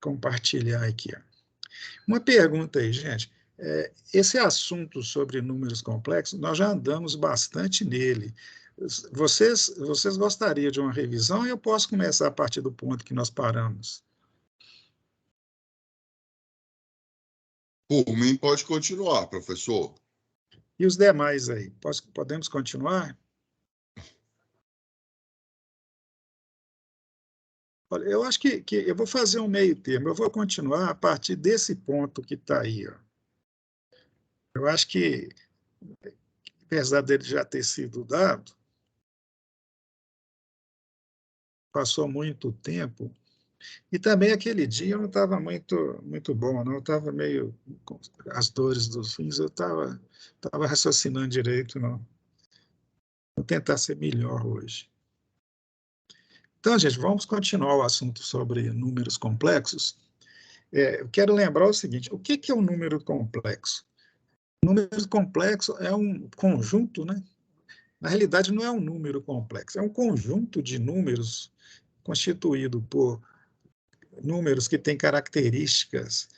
compartilhar aqui. Uma pergunta aí, gente. Esse assunto sobre números complexos, nós já andamos bastante nele. Vocês gostariam de uma revisão? Eu posso começar a partir do ponto que nós paramos. Por mim, pode continuar, professor. E os demais aí? Podemos continuar? Olha, eu acho que eu vou fazer um meio termo. Eu vou continuar a partir desse ponto que está aí. Ó. Eu acho que, apesar dele já ter sido dado, passou muito tempo. E também aquele dia eu não estava muito bom, não. Eu estava meio com as dores dos rins, eu estava raciocinando direito, não. Vou tentar ser melhor hoje. Então, gente, vamos continuar o assunto sobre números complexos. Eu quero lembrar o seguinte: o que é um número complexo? Um número complexo é um conjunto, né? Na realidade, não é um número complexo, é um conjunto de números constituído por números que têm características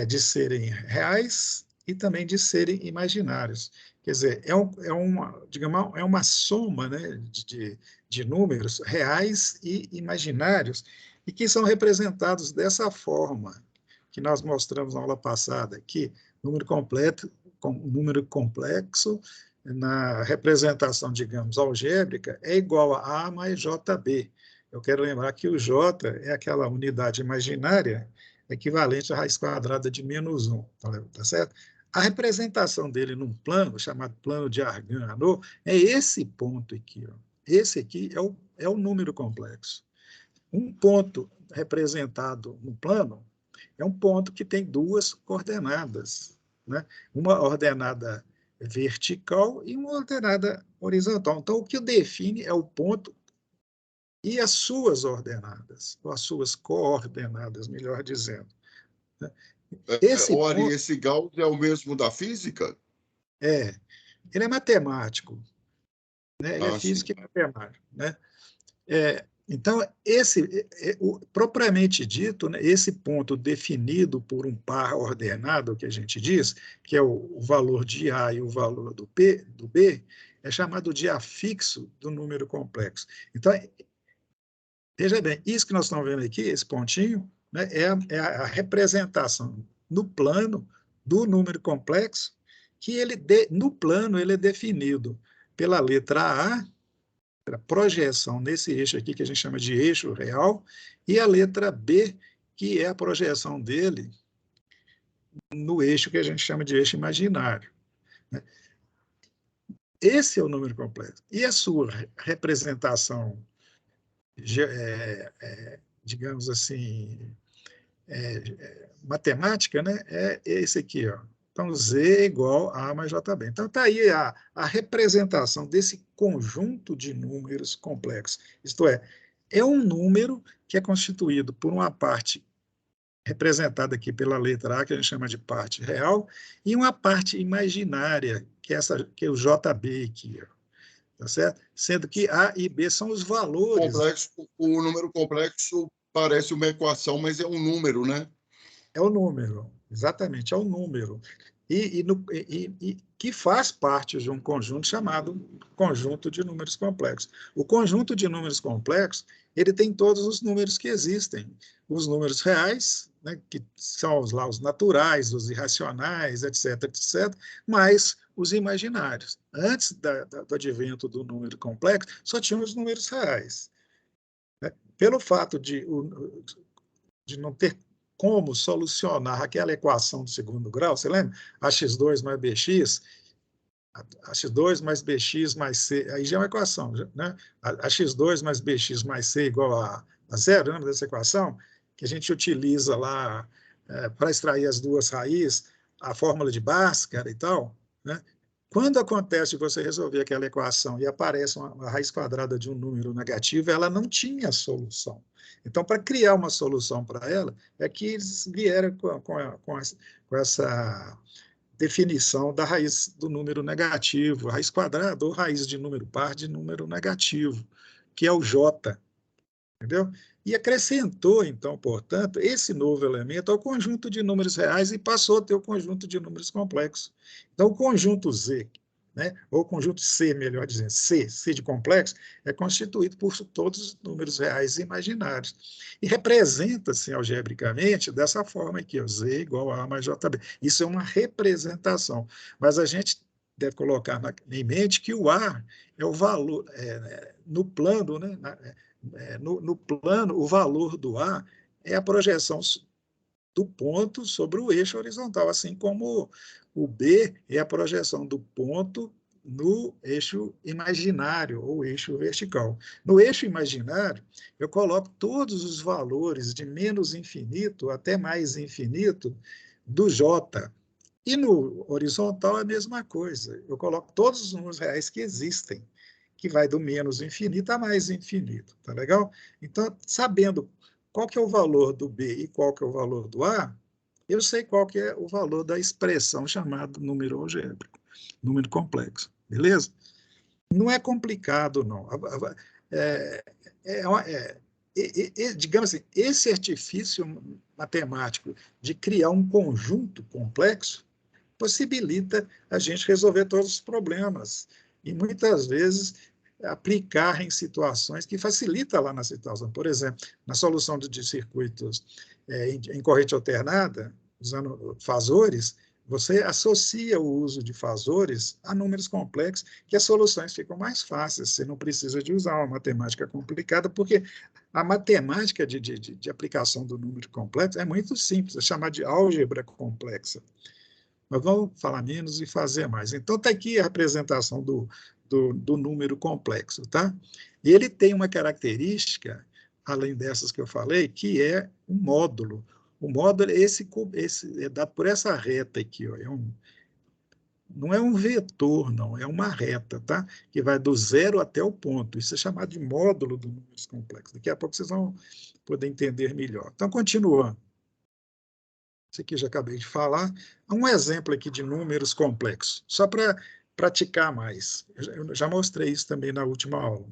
de serem reais e também de serem imaginários. Quer dizer, digamos, é uma soma, né, de números reais e imaginários e que são representados dessa forma que nós mostramos na aula passada, que número complexo na representação, digamos, algébrica é igual a mais JB. Eu quero lembrar que o J é aquela unidade imaginária equivalente à raiz quadrada de -1, tá certo? A representação dele num plano, chamado plano de Argand-Rano, é esse ponto aqui. Ó. Esse aqui é o número complexo. Um ponto representado no plano é um ponto que tem duas coordenadas, né? Uma ordenada vertical e uma ordenada horizontal. Então, o que o define é o ponto e as suas ordenadas, ou as suas coordenadas, melhor dizendo. Esse Ori, ponto esse Gauss é o mesmo da física? ele é matemático, né? Ele é Ah, físico sim. e matemático, né? Então, propriamente dito, né, esse ponto definido por um par ordenado, que a gente diz, que é o valor de A e o valor do B, é chamado de afixo do número complexo. Então, veja bem, isso que nós estamos vendo aqui, esse pontinho, né, é a representação no plano do número complexo, que no plano ele é definido pela letra A, a projeção nesse eixo aqui, que a gente chama de eixo real, e a letra B, que é a projeção dele no eixo que a gente chama de eixo imaginário. Né? Esse é o número complexo. E a sua representação, digamos assim, matemática, né, é esse aqui, ó. Então, Z é igual a mais JB. Então, está aí a representação desse conjunto de números complexos. Isto é um número que é constituído por uma parte representada aqui pela letra A, que a gente chama de parte real, e uma parte imaginária, que é o JB aqui, ó, tá certo? Sendo que A e B são os valores. O número complexo parece uma equação, mas é um número, né? É o número, exatamente, é o número. E que faz parte de um conjunto chamado conjunto de números complexos. O conjunto de números complexos, ele tem todos os números que existem. Os números reais, né, que são lá os naturais, os irracionais, etc., etc., mas os imaginários. Antes do advento do número complexo, só tinham os números reais. Né? Pelo fato de não ter como solucionar aquela equação do segundo grau, você lembra? AX2 mais BX, AX2 mais BX mais C, aí já é uma equação, né? AX2 mais BX mais C igual a zero, lembra dessa equação? Que a gente utiliza lá para extrair as duas raízes, a fórmula de Bhaskara e tal, né? Quando acontece você resolver aquela equação e aparece uma raiz quadrada de um número negativo, ela não tinha solução. Então, para criar uma solução para ela, é que eles vieram com essa definição da raiz do número negativo, raiz quadrada ou raiz de número par de número negativo, que é o J. entendeu? E acrescentou, então, portanto, esse novo elemento ao conjunto de números reais e passou a ter o conjunto de números complexos. Então, o conjunto Z, né, ou o conjunto C, melhor dizendo, C de complexo, é constituído por todos os números reais e imaginários. E representa-se algebricamente dessa forma aqui, ó, Z igual a mais JB. Isso é uma representação, mas a gente deve colocar em mente que o A é o valor, no plano, né, no plano, o valor do A é a projeção do ponto sobre o eixo horizontal, assim como o B é a projeção do ponto no eixo imaginário ou eixo vertical. No eixo imaginário, eu coloco todos os valores de menos infinito até mais infinito do J. E no horizontal é a mesma coisa. Eu coloco todos os números reais que existem, que vai do menos infinito a mais infinito. Tá legal? Então, sabendo qual que é o valor do B e qual que é o valor do A, eu sei qual que é o valor da expressão chamada número algébrico, número complexo. Beleza? Não é complicado, não. É, é, digamos assim, esse artifício matemático de criar um conjunto complexo possibilita a gente resolver todos os problemas. E muitas vezes aplicar em situações que facilita lá na situação. Por exemplo, na solução de circuitos em corrente alternada, usando fasores, você associa o uso de fasores a números complexos, que as soluções ficam mais fáceis. Você não precisa de usar uma matemática complicada, porque a matemática de aplicação do número complexo é muito simples, é chamada de álgebra complexa. Mas vamos falar menos e fazer mais. Então, está aqui a representação do número complexo. Tá? E ele tem uma característica, além dessas que eu falei, que é um módulo. O módulo esse é dado por essa reta aqui. Ó, não é um vetor, não, é uma reta, tá? Que vai do zero até o ponto. Isso é chamado de módulo do número complexo. Daqui a pouco vocês vão poder entender melhor. Então, continuando. Isso aqui eu já acabei de falar. Um exemplo aqui de números complexos, só para praticar mais. Eu já mostrei isso também na última aula.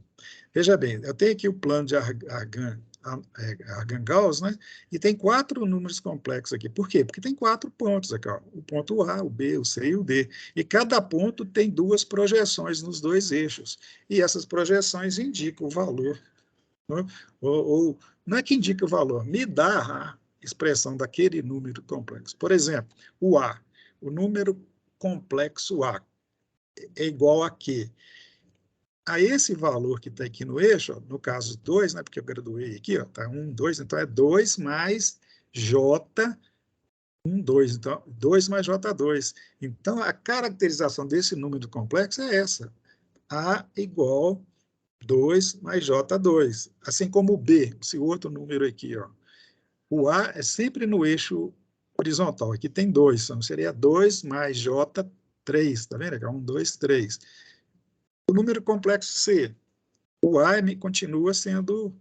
Veja bem, eu tenho aqui o plano de Argand-Gauss, né? E tem 4 números complexos aqui. Por quê? Porque tem 4 pontos aqui, ó. O ponto A, o B, o C e o D. E cada ponto tem 2 projeções nos 2 eixos. E essas projeções indicam o valor. Né? Ou não é que indica o valor, me dá a expressão daquele número complexo. Por exemplo, o A, o número complexo A é igual a quê? A esse valor que está aqui no eixo, ó, no caso 2, né, porque eu graduei aqui, está 1, 2, então é 2 mais J, 1, 2, então 2 mais J2. Então, a caracterização desse número complexo é essa, A igual 2 mais J2. Assim como o B, esse outro número aqui, ó. O A é sempre no eixo horizontal. Aqui tem 2, então seria 2 mais J3, tá vendo? 1, 2, 3. O número complexo C, o A continua sendo...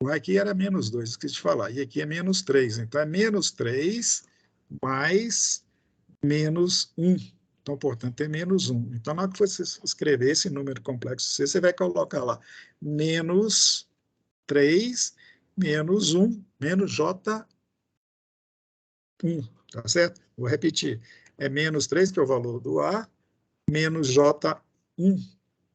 O A aqui era menos 2, esqueci de falar. E aqui é menos 3. Então, é menos 3 mais menos 1. Então, portanto, é menos 1. Então, na hora que você escrever esse número complexo C, você vai colocar lá menos 3 menos 1 menos J1. Tá certo? Vou repetir. É menos 3, que é o valor do A, menos J1.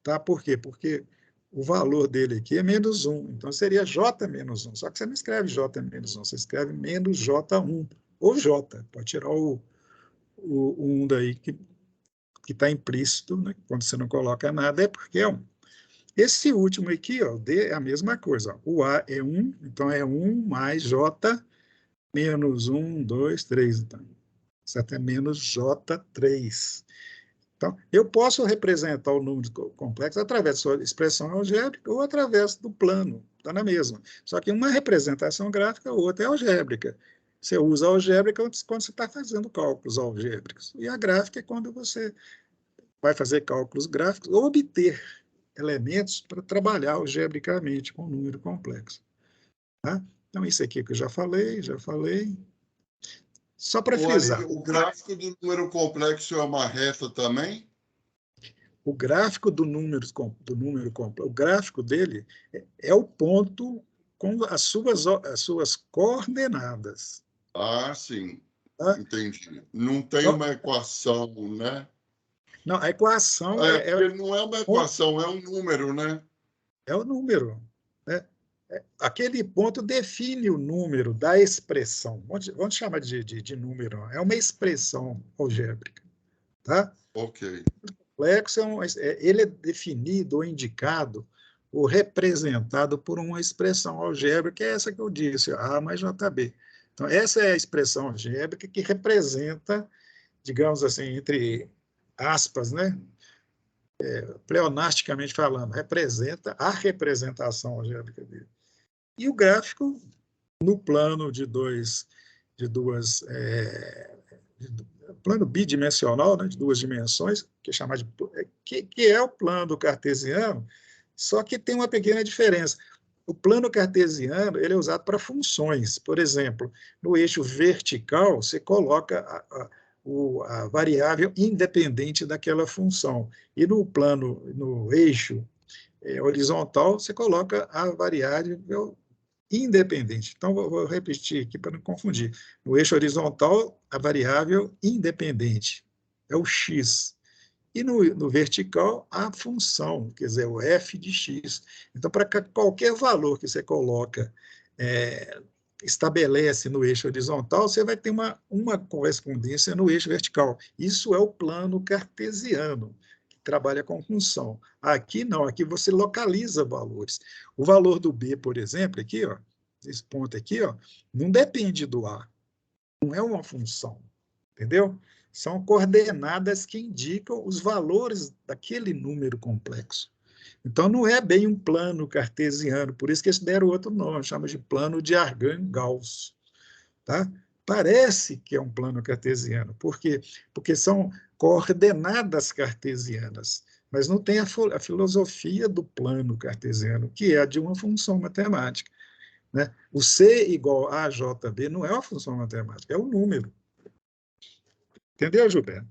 Tá? Por quê? Porque o valor dele aqui é menos 1. Então, seria J menos 1. Só que você não escreve J menos 1, você escreve menos J1. Ou J. Pode tirar o 1 daí, que está implícito, né? Quando você não coloca nada, é porque é 1. Esse último aqui, ó, D, é a mesma coisa. Ó. O A é 1, então é 1 mais J menos 1, 2, 3. Então, certo? É menos J3. Então, eu posso representar o número complexo através da sua expressão algébrica ou através do plano, está na mesma. Só que uma representação gráfica, a outra é algébrica. Você usa a algébrica quando você está fazendo cálculos algébricos. E a gráfica é quando você vai fazer cálculos gráficos ou obter elementos para trabalhar algebricamente com um número complexo. Tá? Então, isso aqui que eu já falei, já falei. Só para frisar. O gráfico do número complexo é uma reta também? O gráfico do número complexo, o gráfico dele é o ponto com as suas coordenadas. Ah, sim, Tá? entendi. Não tem Então, uma equação, né? não, a equação É, porque não é uma equação, é um número, né? é o número. Né? Aquele ponto define o número da expressão. Vamos chamar de número. É uma expressão algébrica. Tá? Ok. Complexo ele é definido ou indicado ou representado por uma expressão algébrica, que é essa que eu disse, A mais JB. Então, essa é a expressão algébrica que representa, digamos assim, entre aspas, né? Pleonasticamente falando, representa a representação algébrica dele. E o gráfico, no plano de duas plano bidimensional, né, de duas dimensões, que é chamado que é o plano cartesiano, só que tem uma pequena diferença. O plano cartesiano ele é usado para funções. Por exemplo, no eixo vertical, você coloca a variável independente daquela função. E no eixo horizontal, você coloca a variável independente. Então, vou repetir aqui para não confundir. No eixo horizontal, a variável independente é o x. E no vertical, a função, quer dizer, o f de x. Então, para qualquer valor que você coloca, estabelece no eixo horizontal, você vai ter uma correspondência no eixo vertical. Isso é o plano cartesiano, que trabalha com função. Aqui não, aqui você localiza valores. O valor do B, por exemplo, aqui, ó, esse ponto aqui, ó, não depende do A, não é uma função, entendeu? São coordenadas que indicam os valores daquele número complexo. Então, não é bem um plano cartesiano, por isso que eles deram outro nome, chama de plano de Argand-Gauss. Tá? Parece que é um plano cartesiano, por quê? Porque são coordenadas cartesianas, mas não tem a filosofia do plano cartesiano, que é a de uma função matemática. Né? O C igual a JB não é uma função matemática, é um número. Entendeu, Gilberto?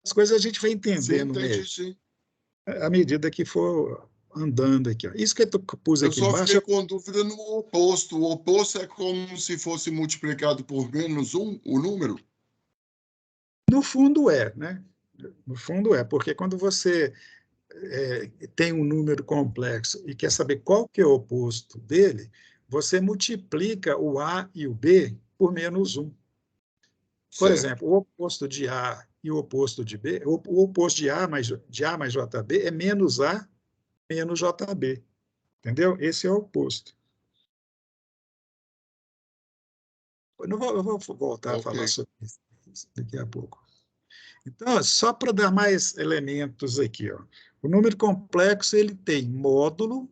As coisas a gente vai Sim, entendendo entendi, mesmo, sim. à medida que for andando aqui. Ó. Isso que eu pus Eu aqui só embaixo, fiquei com dúvida no oposto. O oposto é como se fosse multiplicado por -1, o número? no fundo né? No fundo porque quando você tem um número complexo e quer saber qual que é o oposto dele, você multiplica o A e o B por -1. Por Certo. exemplo, o oposto de A e o oposto de B, o oposto de A mais JB é menos A menos JB. Entendeu? Esse é o oposto. Eu vou voltar a Ok. falar sobre isso daqui a pouco. Então, só para dar mais elementos aqui, ó. O número complexo ele tem módulo.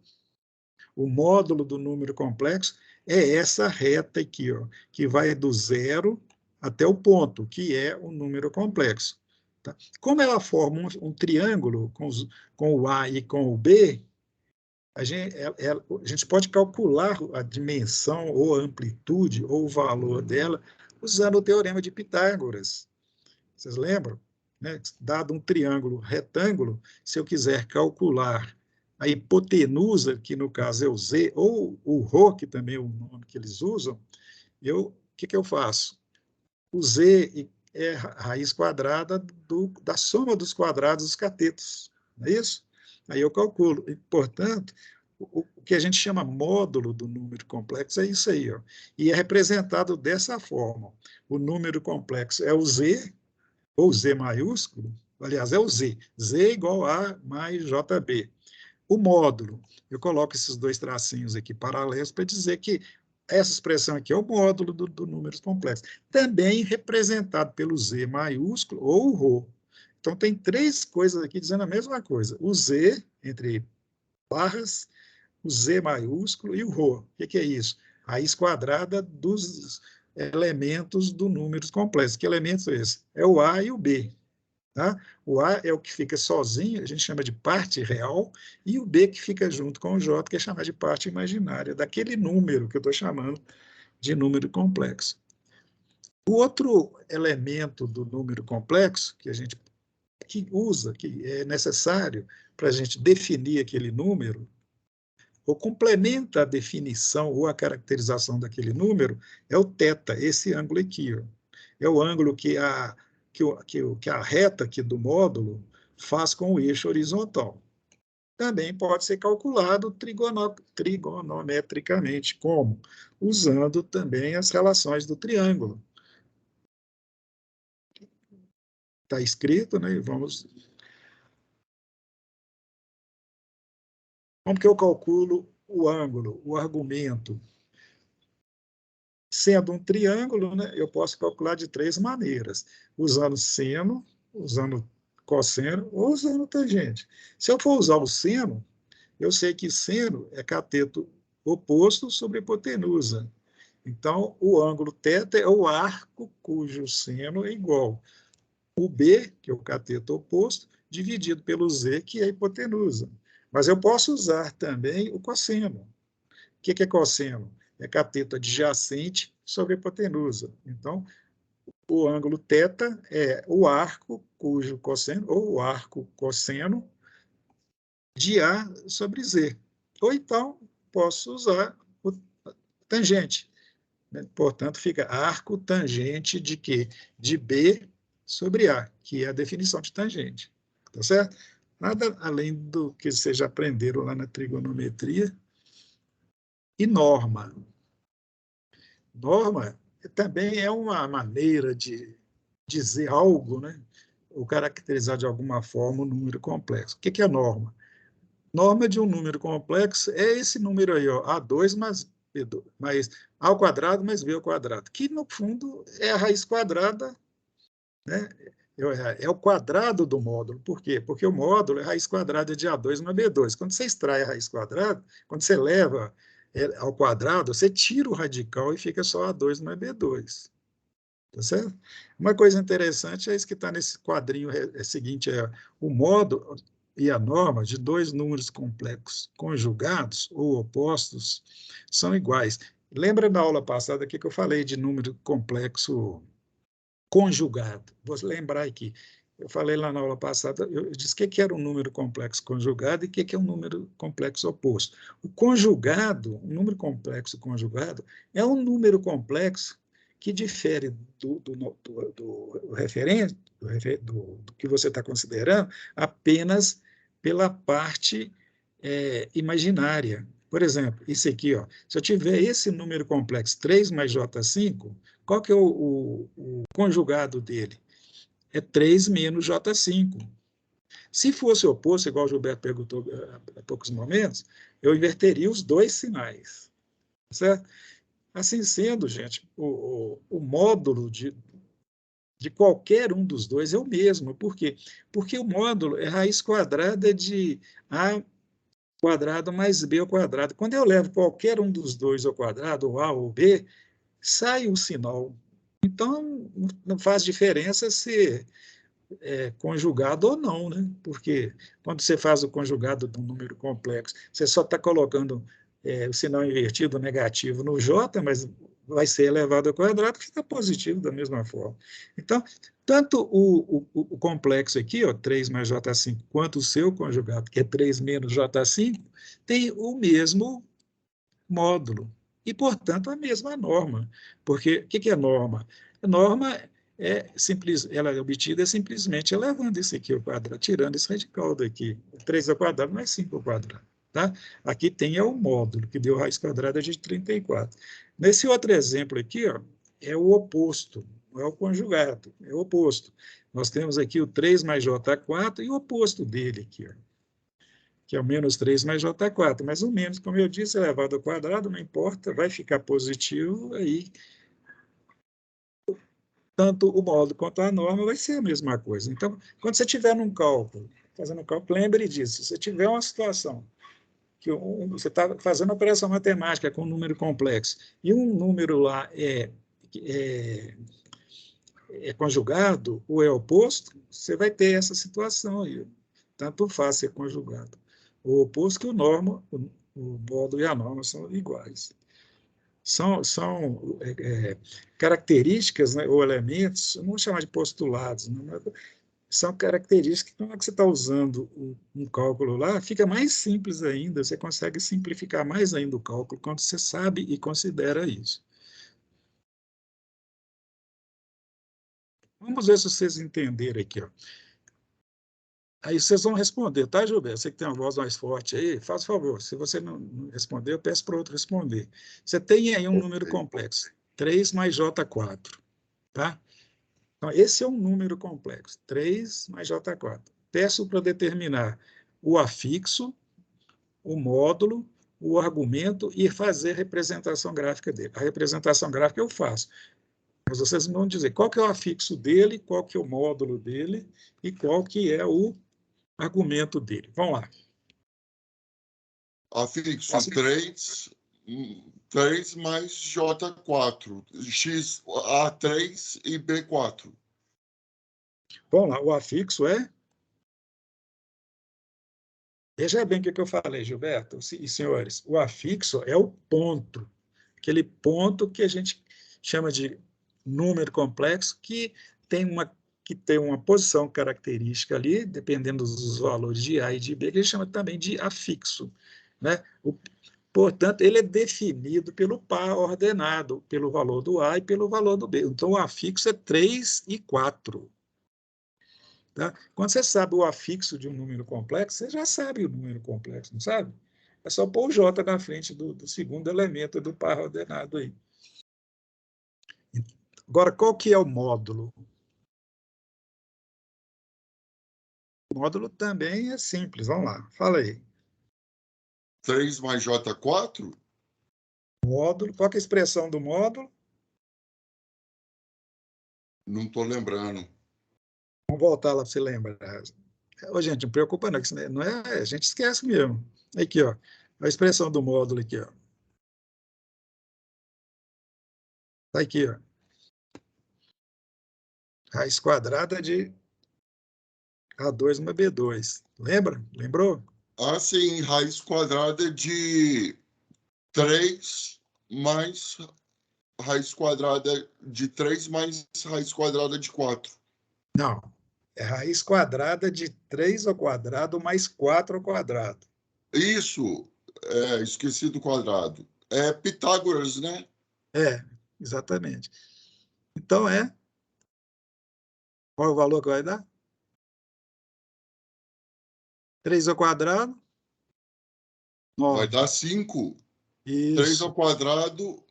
O módulo do número complexo é essa reta aqui, ó, que vai do zero até o ponto, que é o número complexo. Tá? Como ela forma um triângulo com o A e com o B, a gente pode calcular a dimensão ou a amplitude ou o valor dela usando o teorema de Pitágoras. Vocês lembram? Né? Dado um triângulo retângulo, se eu quiser calcular a hipotenusa, que no caso é o Z, ou o Rho, que também é o nome que eles usam, o que eu faço? O Z é a raiz quadrada da soma dos quadrados dos catetos, não é isso? Aí eu calculo. E, portanto, o que a gente chama módulo do número complexo é isso aí. Ó. E é representado dessa forma. O número complexo é o Z, ou Z maiúsculo, aliás, é o Z. Z igual a mais JB. O módulo, eu coloco esses dois tracinhos aqui paralelos para dizer que essa expressão aqui é o módulo do número complexo, também representado pelo Z maiúsculo ou o Rho. Então, tem três coisas aqui dizendo a mesma coisa. O Z, entre barras, o Z maiúsculo e o Rho. O que é isso? A raiz quadrada dos elementos do número complexo. Que elementos são esses? É o A e o B. Tá? O A é o que fica sozinho, a gente chama de parte real, e o B que fica junto com o J, que é chamado de parte imaginária, daquele número que eu estou chamando de número complexo. O outro elemento do número complexo, que a gente que é necessário para a gente definir aquele número, ou complementa a definição ou a caracterização daquele número, é o θ, esse ângulo aqui. Ó. É o ângulo que a reta aqui do módulo faz com o eixo horizontal. Também pode ser calculado trigonometricamente, como? Usando também as relações do triângulo. Está escrito, né? Vamos... Como que eu calculo o ângulo, o argumento? Sendo um triângulo, né, eu posso calcular de 3 maneiras, usando seno, usando cosseno ou usando tangente. Se eu for usar o seno, eu sei que seno é cateto oposto sobre hipotenusa. Então, o ângulo θ é o arco cujo seno é igual. O B, que é o cateto oposto, dividido pelo Z, que é a hipotenusa. Mas eu posso usar também o cosseno. O que é cosseno? É cateto adjacente sobre a hipotenusa. Então, o ângulo θ é o arco cujo cosseno, ou o arco cosseno, de A sobre Z. Ou então, posso usar o tangente. Portanto, fica arco tangente de quê? De B sobre A, que é a definição de tangente. Tá certo? Nada além do que vocês já aprenderam lá na trigonometria. E norma. Norma também é uma maneira de dizer algo, né? Ou caracterizar de alguma forma um número complexo. O que é norma? Norma de um número complexo é esse número aí, ó, A2 mais B2, mais A ao quadrado mais B ao quadrado, que, no fundo, é a raiz quadrada, né? É o quadrado do módulo. Por quê? Porque o módulo é raiz quadrada de A2 mais B2. Quando você extrai a raiz quadrada, quando você leva ao quadrado, você tira o radical e fica só A2 mais B2. Tá certo? Uma coisa interessante é isso que está nesse quadrinho seguinte, é o módulo e a norma de dois números complexos conjugados ou opostos são iguais. Lembra da aula passada aqui que eu falei de número complexo conjugado? Vou lembrar aqui. Eu falei lá na aula passada, eu disse o que era um número complexo conjugado e o que é um número complexo oposto. O conjugado, um número complexo conjugado, é um número complexo que difere do referente, do que você está considerando, apenas pela parte imaginária. Por exemplo, isso aqui, ó, se eu tiver esse número complexo 3 mais J5, qual que é o conjugado dele? É 3 menos J5. Se fosse o oposto, igual o Gilberto perguntou há poucos momentos, eu inverteria os dois sinais. Certo? Assim sendo, gente, o módulo de qualquer um dos dois é o mesmo. Por quê? Porque o módulo é raiz quadrada de A quadrado mais B ao quadrado. Quando eu levo qualquer um dos dois ao quadrado, ou A ou B, sai o sinal. Então, não faz diferença se conjugado ou não, né? Porque quando você faz o conjugado de um número complexo, você só está colocando o sinal invertido negativo no J, mas vai ser elevado ao quadrado, que fica positivo da mesma forma. Então, tanto o complexo aqui, ó, 3 mais J5, quanto o seu conjugado, que é 3 menos J5, tem o mesmo módulo e, portanto, a mesma norma. Porque o que é norma? A norma ela é obtida simplesmente elevando isso aqui ao quadrado, tirando esse radical daqui. 3 ao quadrado mais 5 ao quadrado. Tá? Aqui tem o módulo, que deu raiz quadrada de 34. Nesse outro exemplo aqui, ó, é o oposto, não é o conjugado, é o oposto. Nós temos aqui o 3 mais J4 e o oposto dele aqui, ó, que é o menos 3 mais J4. Mas o menos, como eu disse, elevado ao quadrado, não importa, vai ficar positivo, aí tanto o módulo quanto a norma vai ser a mesma coisa. Então, quando você tiver num cálculo, fazendo um cálculo, lembre disso. Se você tiver uma situação que você está fazendo uma operação matemática com um número complexo e um número lá é conjugado ou é oposto, você vai ter essa situação aí. Tanto faz ser conjugado. O oposto que o módulo e a norma são iguais. São características, né, ou elementos, não vou chamar de postulados, né, são características que, quando você está usando um cálculo lá, fica mais simples ainda, você consegue simplificar mais ainda o cálculo quando você sabe e considera isso. Vamos ver se vocês entenderam aqui. Ó. Aí vocês vão responder, tá, Gilberto? Você que tem uma voz mais forte aí, faz favor. Se você não responder, eu peço para outro responder. Você tem aí um número complexo, 3 mais J4, tá? Então, esse é um número complexo, 3 mais J4. Peço para determinar o afixo, o módulo, o argumento e fazer a representação gráfica dele. A representação gráfica eu faço. Mas vocês vão dizer qual que é o afixo dele, qual que é o módulo dele e qual que é o argumento dele. Vamos lá. Afixo 3 mais J4, X, A3 e B4. Vamos lá, o afixo é... Veja bem o que eu falei, Gilberto e senhores. O afixo é o ponto, aquele ponto que a gente chama de número complexo, que tem uma posição característica ali, dependendo dos valores de A e de B, que a gente chama também de afixo. Né? Portanto, ele é definido pelo par ordenado, pelo valor do A e pelo valor do B. Então, o afixo é 3 e 4. Tá? Quando você sabe o afixo de um número complexo, você já sabe o número complexo, não sabe? É só pôr o J na frente do segundo elemento do par ordenado aí. Agora, qual que é o módulo? O módulo também é simples. Vamos lá, fala aí. 3 mais J4? Módulo, qual que é a expressão do módulo? Não estou lembrando. Vamos voltar lá para você lembrar. Ô, gente, não preocupa não, que isso não é, a gente esquece mesmo. Aqui, ó, a expressão do módulo aqui, ó. Tá aqui, ó. Raiz quadrada de A2 mais B2. Lembra? Lembrou? Sim, raiz quadrada de 3 mais raiz quadrada de 3 mais raiz quadrada de 4. Não. É raiz quadrada de 3 ao quadrado mais 4 ao quadrado. Isso, esqueci do quadrado. É Pitágoras, né? É, exatamente. Então, qual é o valor que vai dar? 3 ao quadrado, Vai 9. dar 5. 3 Isso, ao quadrado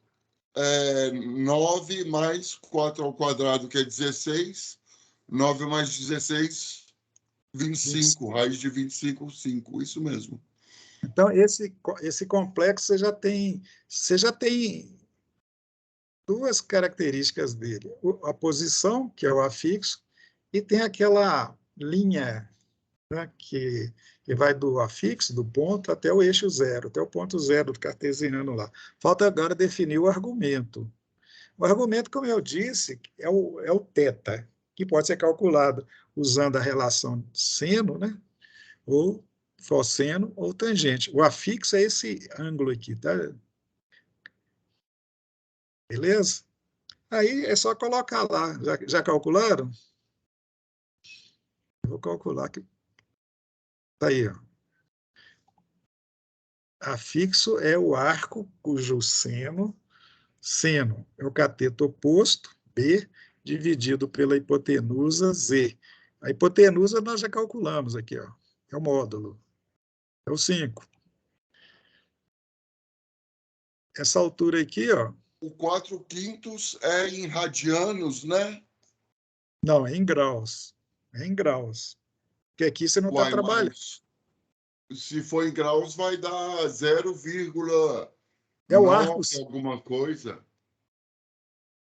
9 mais 4 ao quadrado, que é 16. 9 mais 16, 25. 25. Raiz de 25, 5. Isso mesmo. Então, esse complexo você já tem duas características dele. A posição, que é o afixo, e tem aquela linha, né, que vai do afixo, do ponto, até o eixo zero, até o ponto zero do cartesiano lá. Falta agora definir o argumento. O argumento, como eu disse, é o θ, que pode ser calculado usando a relação seno, né, ou cosseno ou tangente. O afixo é esse ângulo aqui, tá? Beleza? Aí é só colocar lá. Já calcularam? Eu vou calcular aqui. Tá aí, ó. Afixo é o arco cujo seno é o cateto oposto, B, dividido pela hipotenusa, Z. A hipotenusa nós já calculamos aqui, ó. É o módulo. É o 5. Essa altura aqui, ó. O 4/5 é em radianos, né? Não, é em graus. É em graus. Porque aqui você não está Uai, trabalhando. mas se for em graus vai dar 0,9 É o arco, alguma coisa.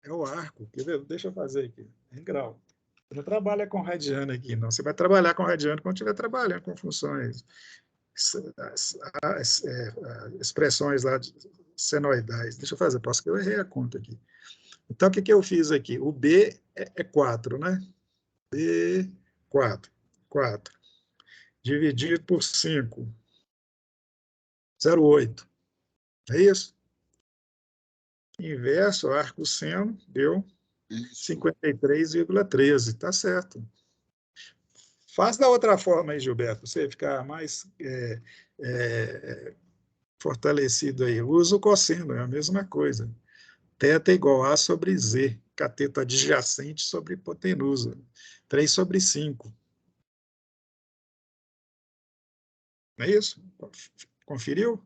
é o arco. Quer ver? Deixa eu fazer aqui. É em grau. Você não trabalha com radiano aqui, não. Você vai trabalhar com radiano quando estiver trabalhando com funções, expressões lá senoidais. Deixa eu fazer, posso que eu errei a conta aqui. Então, o que, que eu fiz aqui? O B é 4, né? B, 4. 4. Dividido por 5. 0,8. É isso? Inverso, arco seno, deu Isso. 53,13. Está certo. Faz da outra forma aí, Gilberto, você ficar mais fortalecido aí. Usa o cosseno, é a mesma coisa. Θ igual a sobre Z, cateto adjacente sobre hipotenusa. 3/5. Não é isso? Conferiu?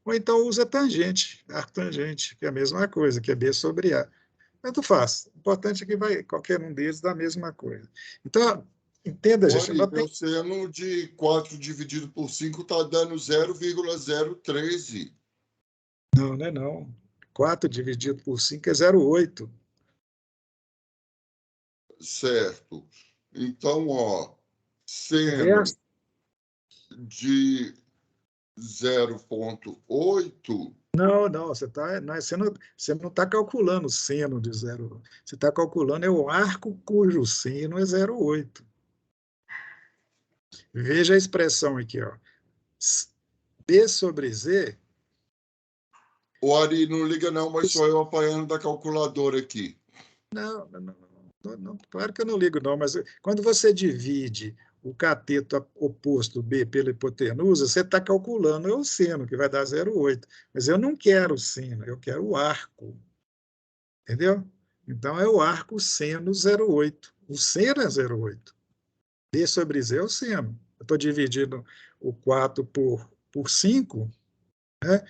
Ou então usa tangente, arctangente, que é a mesma coisa, que é B sobre A. Tanto faz. O importante é que vai, qualquer um deles dá a mesma coisa. Então, entenda, gente, Olha, não meu tem... seno de 4 dividido por 5 está dando 0,013. Não, não é não. 4 dividido por 5 é 0,8. Certo. Então, ó, seno Verso. de 0,8. Não, não, você não está calculando o seno de 0. Você está calculando é o arco cujo seno é 0,8. Veja a expressão aqui, ó. B sobre Z. O Ari, não liga não, mas sou eu apanhando da calculadora aqui. Não, não, não, não, claro que eu não ligo, não, mas quando você divide o cateto oposto B pela hipotenusa, você está calculando o seno, que vai dar 0,8. Mas eu não quero o seno, eu quero o arco. Entendeu? Então é o arco seno 0,8. O seno é 0,8. B sobre Z é o seno. Eu estou dividindo o 4 por 5, né?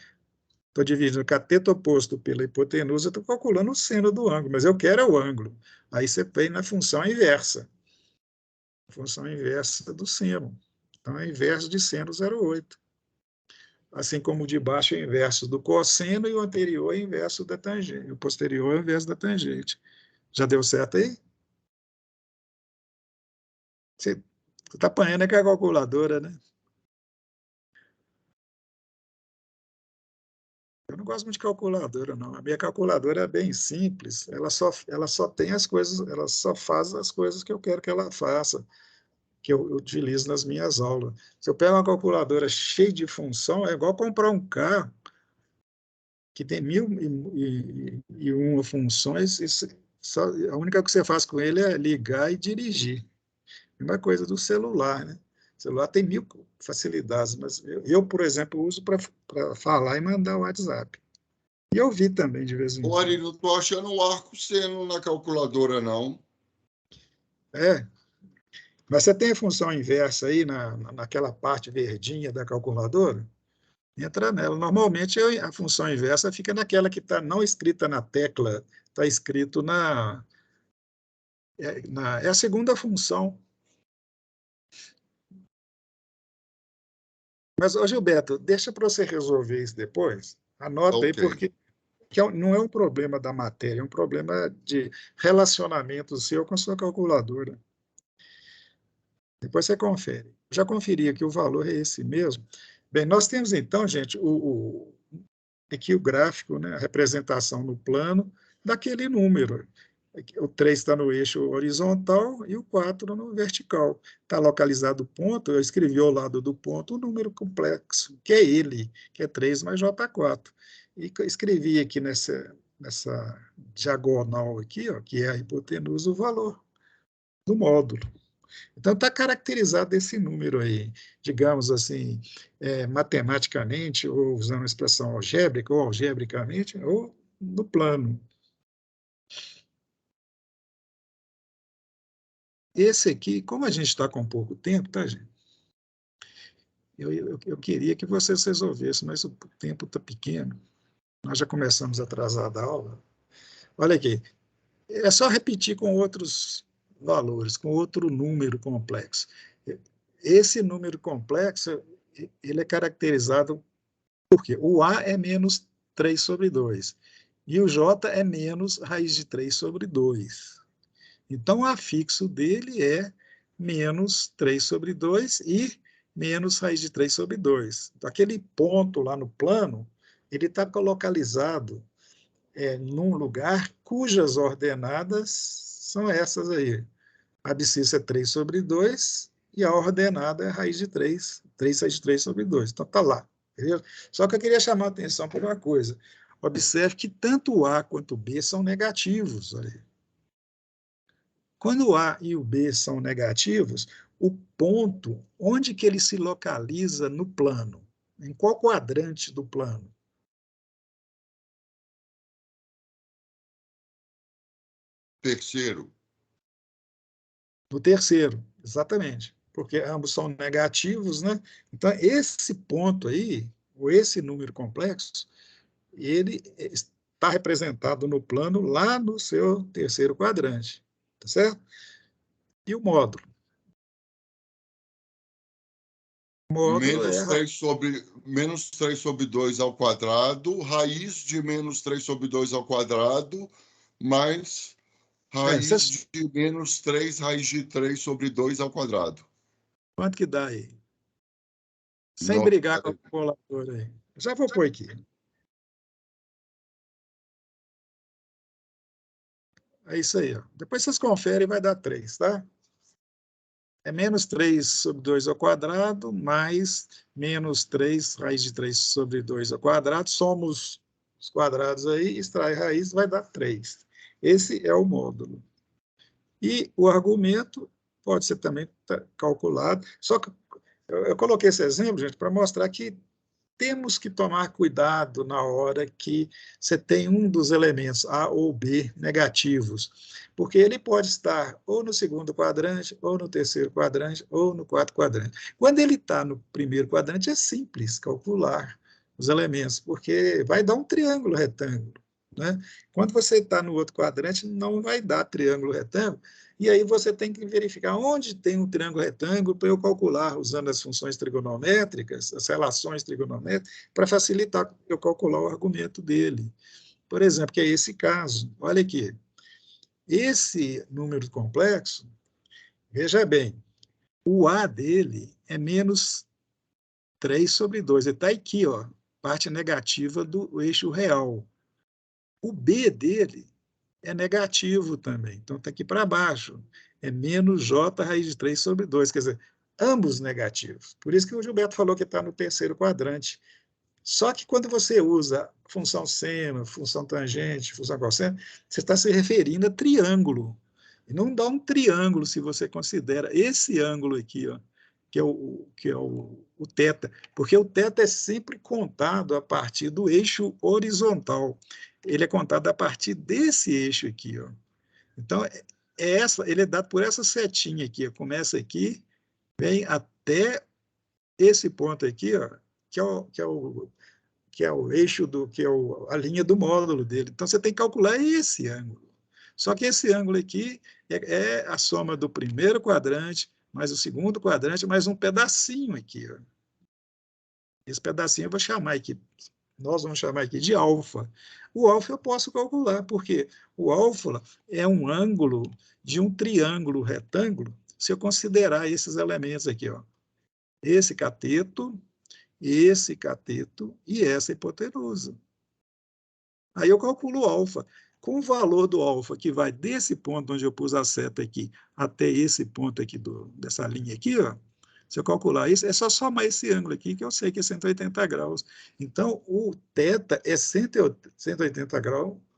Estou dividindo o cateto oposto pela hipotenusa, estou calculando o seno do ângulo, mas eu quero é o ângulo. Aí você vem na função inversa. A função inversa do seno. Então é inverso de seno 0,8. Assim como o de baixo é inverso do cosseno e o anterior é inverso da tangente. O posterior é o inverso da tangente. Já deu certo aí? Você está apanhando com a calculadora, né? Eu não gosto muito de calculadora, não. A minha calculadora é bem simples. Ela só tem as coisas, ela só faz as coisas que eu quero que ela faça, que eu utilizo nas minhas aulas. Se eu pego uma calculadora cheia de função, é igual comprar um carro que tem 1.001 funções, a única que você faz com ele é ligar e dirigir. Mesma coisa do celular, né? O celular tem 1.000 facilidades, mas por exemplo, uso para falar e mandar o WhatsApp. E ouvir também, de vez em Ô, Ari, quando. não estou achando o arco seno na calculadora, não. É, mas você tem a função inversa aí naquela parte verdinha da calculadora? Entra nela. Normalmente a função inversa fica naquela que está não escrita na tecla, está escrito é a segunda função. Mas, ô Gilberto, deixa para você resolver isso depois. Anota aí, Ok. porque não é um problema da matéria, é um problema de relacionamento seu com a sua calculadora. Depois você confere. Já conferi que o valor é esse mesmo. Bem, nós temos então, gente, aqui o gráfico, né, a representação no plano daquele número. O 3 está no eixo horizontal e o 4 no vertical. Está localizado o ponto, eu escrevi ao lado do ponto o número complexo, que é ele, que é 3 mais J4. E escrevi aqui nessa diagonal aqui, ó, que é a hipotenusa, o valor do módulo. Então, está caracterizado esse número aí, digamos assim, matematicamente, ou usando a expressão algébrica, ou algebricamente, ou no plano. Esse aqui, como a gente está com pouco tempo, tá, gente? Eu queria que vocês resolvessem, mas o tempo está pequeno. Nós já começamos atrasada a aula. Olha aqui, é só repetir com outros valores, com outro número complexo. Esse número complexo, ele é caracterizado porque o A é menos 3 sobre 2 e o J é menos raiz de 3 sobre 2. Então, o afixo dele é menos 3 sobre 2 e menos raiz de 3 sobre 2. Então, aquele ponto lá no plano, ele está localizado num lugar cujas ordenadas são essas aí. A abscissa é 3 sobre 2 e a ordenada é raiz de 3, 3 raiz de 3 sobre 2. Então, está lá. Entendeu? Só que eu queria chamar a atenção para uma coisa. Observe que tanto o A quanto o B são negativos. Olha. Quando o A e o B são negativos, o ponto, onde que ele se localiza no plano? Em qual quadrante do plano? Terceiro. No terceiro, exatamente. Porque ambos são negativos, né? Então, esse ponto aí, ou esse número complexo, ele está representado no plano lá no seu terceiro quadrante, tá certo? E o módulo? O módulo é Menos 3 sobre 2 ao quadrado, raiz de menos 3 sobre 2 ao quadrado, mais raiz de menos 3 raiz de 3 sobre 2 ao quadrado. quanto que dá aí? Sem Não, brigar com a calculadora aí. Já vou pôr aqui. É isso aí. Ó. Depois vocês conferem, vai dar 3, tá? É menos 3 sobre 2 ao quadrado, mais menos 3 raiz de 3 sobre 2 ao quadrado. Somos os quadrados aí, extrai raiz, vai dar 3. Esse é o módulo. E o argumento pode ser também calculado. Só que eu coloquei esse exemplo, gente, para mostrar que temos que tomar cuidado na hora que você tem um dos elementos, A ou B, negativos, porque ele pode estar ou no segundo quadrante, ou no terceiro quadrante, ou no quarto quadrante. Quando ele está no primeiro quadrante, é simples calcular os elementos, porque vai dar um triângulo retângulo. Né? Quando você está no outro quadrante, não vai dar triângulo retângulo, e aí você tem que verificar onde tem um triângulo retângulo para eu calcular, usando as funções trigonométricas, as relações trigonométricas, para facilitar eu calcular o argumento dele. Por exemplo, que é esse caso. Olha aqui. Esse número complexo, veja bem, o A dele é menos 3 sobre 2. Ele está aqui, ó, parte negativa do eixo real. O B dele é negativo também. Então, está aqui para baixo. É menos j raiz de 3 sobre 2. Quer dizer, ambos negativos. Por isso que o Gilberto falou que está no terceiro quadrante. Só que quando você usa função seno, função tangente, função cosseno, você está se referindo a triângulo. E não dá um triângulo se você considera esse ângulo aqui, ó, que é o θ, porque o θ é sempre contado a partir do eixo horizontal. Ele é contado a partir desse eixo aqui, ó. Então, ele é dado por essa setinha aqui, ó. Começa aqui, vem até esse ponto aqui, ó, que é o eixo a linha do módulo dele. Então, você tem que calcular esse ângulo. Só que esse ângulo aqui é a soma do primeiro quadrante, mais o segundo quadrante, mais um pedacinho aqui. Ó. Esse pedacinho eu vou chamar aqui, nós vamos chamar aqui de alfa. O alfa eu posso calcular, porque o alfa é um ângulo de um triângulo retângulo, se eu considerar esses elementos aqui, ó. Esse cateto e essa hipotenusa. Aí eu calculo o alfa. Com o valor do alfa, que vai desse ponto onde eu pus a seta aqui, até esse ponto aqui, dessa linha aqui, ó, se eu calcular isso, é só somar esse ângulo aqui, que eu sei que é 180 graus. Então, o θ é 180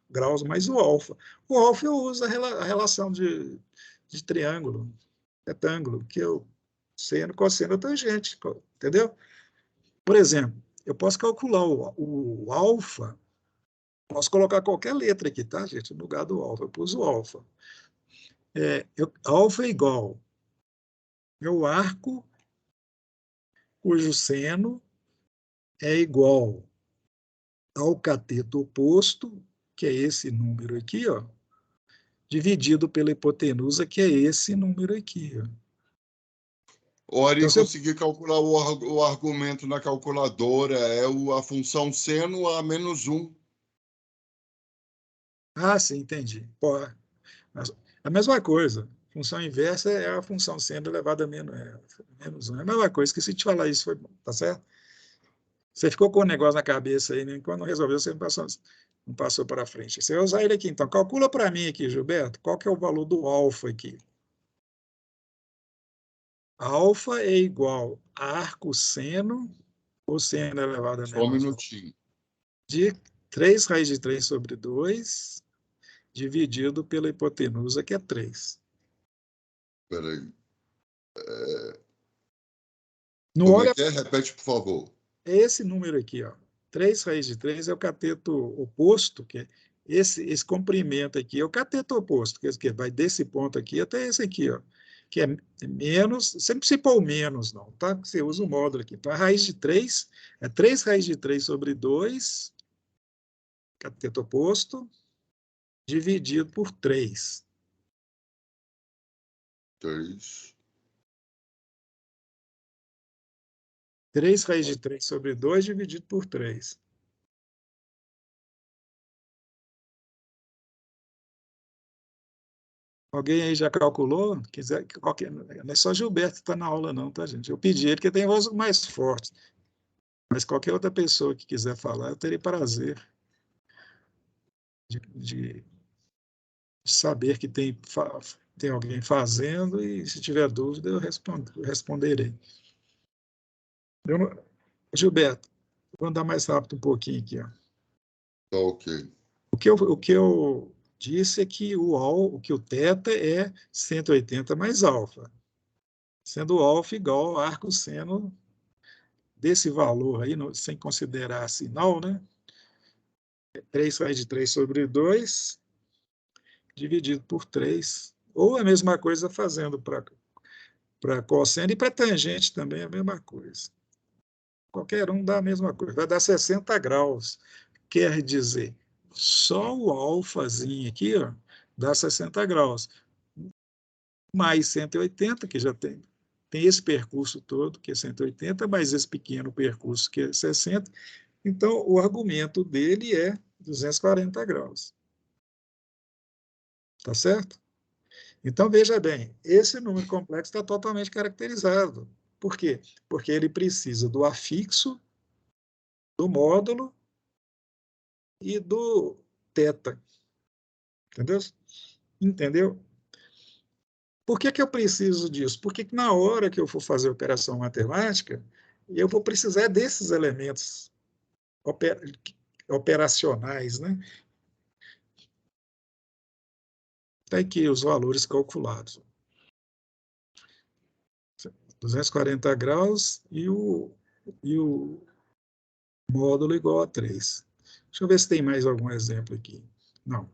graus mais o alfa. O alfa eu uso a relação de triângulo, retângulo, que eu seno, cosseno, tangente, entendeu? Por exemplo, eu posso calcular o alfa, posso colocar qualquer letra aqui, tá, gente? No lugar do alfa, eu pus o alfa. Alfa é igual meu arco, cujo seno é igual ao cateto oposto, que é esse número aqui, ó, dividido pela hipotenusa, que é esse número aqui. Ó. Ora, Então, e conseguir calcular o argumento na calculadora é a função seno a menos 1. Ah, sim, entendi. Pô, a mesma coisa. Função inversa é a função seno elevada a menos 1. É a mesma coisa. Que se te falar isso, foi bom, tá certo? Você ficou com o negócio na cabeça aí, né? Quando não resolveu, você não passou para frente. Você vai usar ele aqui. Então, calcula para mim aqui, Gilberto, qual que é o valor do alfa aqui. Alfa é igual a arco seno, ou seno elevado a Só um menos 1, minutinho. de 3 raiz de 3 sobre 2, dividido pela hipotenusa, que é 3. Espera aí. Não Como olha, é que é? Repete, por favor. é esse número aqui, ó. 3 raiz de 3 é o cateto oposto, que é esse comprimento aqui é o cateto oposto, que vai desse ponto aqui até esse aqui, ó, que é menos, você não precisa pôr o menos, não, tá? Você usa o módulo aqui. Então, a raiz de 3 é 3 raiz de 3 sobre 2, cateto oposto, dividido por 3. 3. 3 raiz de 3 sobre 2 dividido por 3. Alguém aí já calculou? Quiser, não é só Gilberto que está na aula, não, tá, gente? Eu pedi ele, que tem voz mais forte. Mas qualquer outra pessoa que quiser falar, eu terei prazer de saber que tem alguém fazendo e, se tiver dúvida, eu responderei. Gilberto, vou andar mais rápido um pouquinho aqui. Ó. Tá ok. O que eu disse é que o θ é 180 mais alfa, sendo o alfa igual ao arco seno desse valor aí, sem considerar sinal, né? 3 raiz de 3 sobre 2, dividido por 3. Ou a mesma coisa fazendo para cosseno e para tangente também é a mesma coisa. Qualquer um dá a mesma coisa. Vai dar 60 graus. Quer dizer, só o alfazinho aqui, ó, dá 60 graus. Mais 180, que já tem esse percurso todo, que é 180, mais esse pequeno percurso, que é 60. Então, o argumento dele é 240 graus. Tá certo? Então, veja bem, esse número complexo está totalmente caracterizado. Por quê? Porque ele precisa do afixo, do módulo e do θ. Entendeu? Entendeu? Por que que eu preciso disso? Porque na hora que eu for fazer operação matemática, eu vou precisar desses elementos operacionais, né? Está aqui os valores calculados. 240 graus e o módulo igual a 3. Deixa eu ver se tem mais algum exemplo aqui. Não.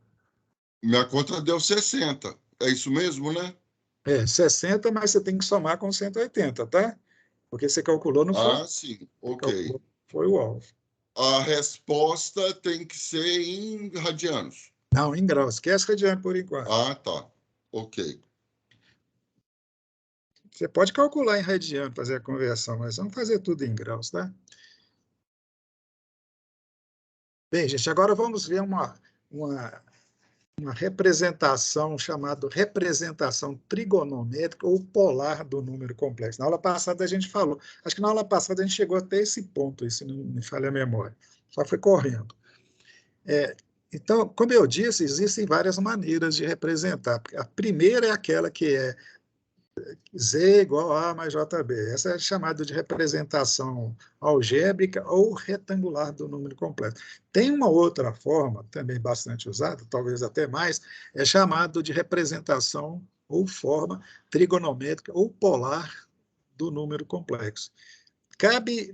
Minha conta deu 60. É isso mesmo, né? 60, mas você tem que somar com 180, tá? Porque você calculou, não foi? Ah, sim. Você Ok. calculou, foi o alvo. A resposta tem que ser em radianos. Não, em graus. Esquece radiano por enquanto. Ah, tá. Ok. Você pode calcular em radiano, fazer a conversão, mas vamos fazer tudo em graus, tá? Bem, gente, agora vamos ver uma representação chamada representação trigonométrica ou polar do número complexo. Na aula passada a gente falou, acho que na aula passada a gente chegou até esse ponto, se não me falha a memória, só foi correndo. Então, como eu disse, existem várias maneiras de representar. A primeira é aquela que é Z igual a mais JB. Essa é chamada de representação algébrica ou retangular do número completo. Tem uma outra forma, também bastante usada, talvez até mais, é chamado de representação ou forma trigonométrica ou polar do número complexo. Cabe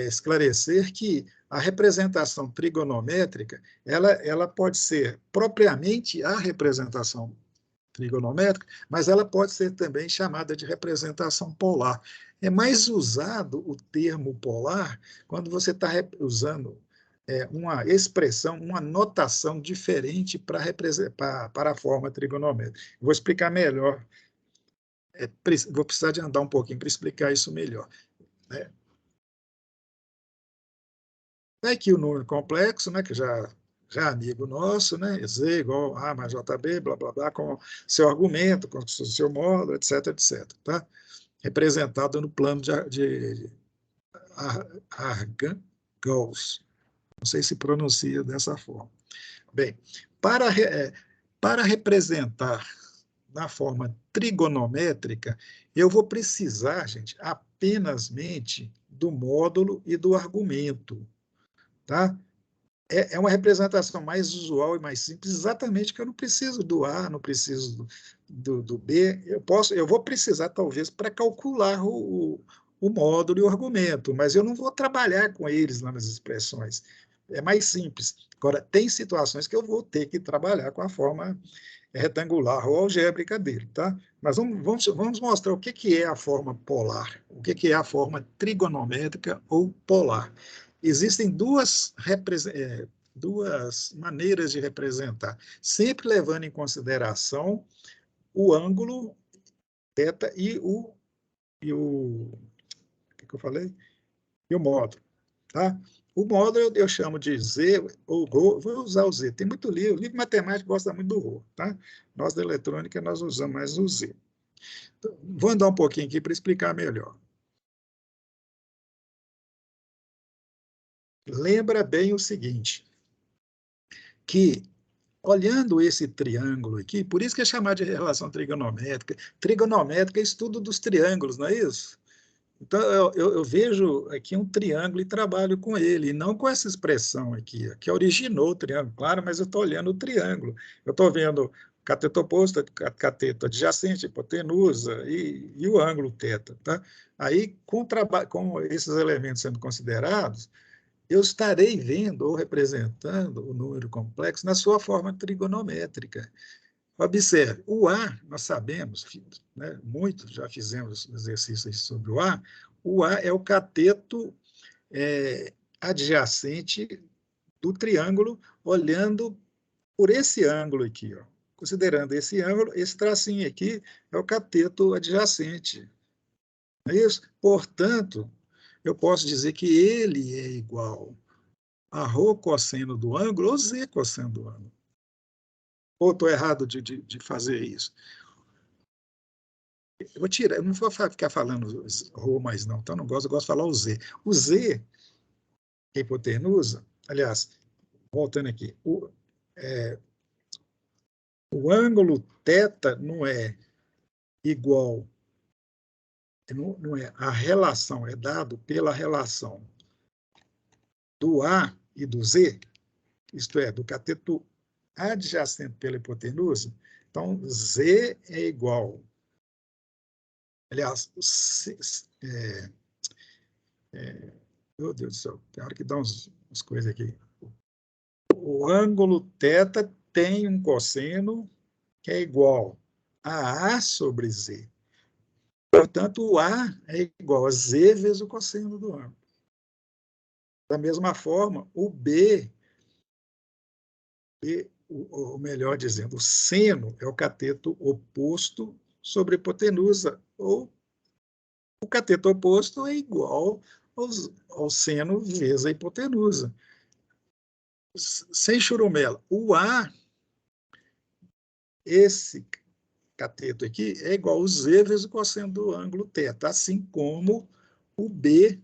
esclarecer que a representação trigonométrica ela pode ser propriamente a representação trigonométrica, mas ela pode ser também chamada de representação polar. É mais usado o termo polar quando você está usando uma expressão, uma notação diferente para a forma trigonométrica. Vou explicar melhor. Vou precisar de andar um pouquinho para explicar isso melhor. Né? É aqui o número complexo, né, que já é amigo nosso, né, Z igual a mais JB, blá, blá, blá, com seu argumento, com o seu módulo, etc, etc. Tá? Representado no plano de Argand-Gauss. Não sei se pronuncia dessa forma. Bem, para representar na forma trigonométrica, eu vou precisar, gente, apenas do módulo e do argumento. Tá? é uma representação mais usual e mais simples, exatamente que eu não preciso do A, não preciso do B. Eu vou precisar, talvez, para calcular o módulo e o argumento, mas eu não vou trabalhar com eles lá nas expressões. É mais simples. Agora, tem situações que eu vou ter que trabalhar com a forma retangular ou algébrica dele, tá? Mas vamos mostrar o que é a forma polar, o que é a forma trigonométrica ou polar. Existem duas maneiras de representar, sempre levando em consideração o ângulo θ o que eu falei? E o módulo, tá? O módulo eu chamo de Z ou Rho, vou usar o Z. Tem muito livro, livro matemático gosta muito do Rho, tá? Nós da eletrônica nós usamos mais o Z. Então, vou andar um pouquinho aqui para explicar melhor. Lembra bem o seguinte, que olhando esse triângulo aqui, por isso que é chamado de relação trigonométrica. Trigonométrica é estudo dos triângulos, não é isso? Então, eu vejo aqui um triângulo e trabalho com ele, e não com essa expressão aqui, que originou o triângulo, claro, mas eu estou olhando o triângulo. Eu estou vendo cateto oposto, cateto adjacente, hipotenusa e o ângulo θ. Tá? Aí, com esses elementos sendo considerados, eu estarei vendo ou representando o número complexo na sua forma trigonométrica. Observe, o A, nós sabemos, né, muitos já fizemos exercícios sobre o A é o cateto adjacente do triângulo, olhando por esse ângulo aqui. Ó. Considerando esse ângulo, esse tracinho aqui é o cateto adjacente. Não é isso? Portanto, eu posso dizer que ele é igual a ρ cosseno do ângulo ou z cosseno do ângulo. Ou estou errado de fazer isso? Eu vou tirar, eu não vou ficar falando ρ mais não, então eu gosto de falar o z. O z, que é hipotenusa, aliás, voltando aqui, o ângulo θ não é igual, não é, a relação é dado pela relação do A e do Z, isto é, do cateto adjacente pela hipotenusa, então Z é igual. Aliás, meu Deus do céu, tem hora que dá umas coisas aqui. O ângulo θ tem um cosseno que é igual a A sobre Z. Portanto, o A é igual a Z vezes o cosseno do ângulo. Da mesma forma, o B, ou melhor dizendo, o seno é o cateto oposto sobre a hipotenusa, ou o cateto oposto é igual ao seno vezes a hipotenusa. Sem churumela, o A, esse cateto aqui, é igual ao Z vezes o cosseno do ângulo θ, assim como o B,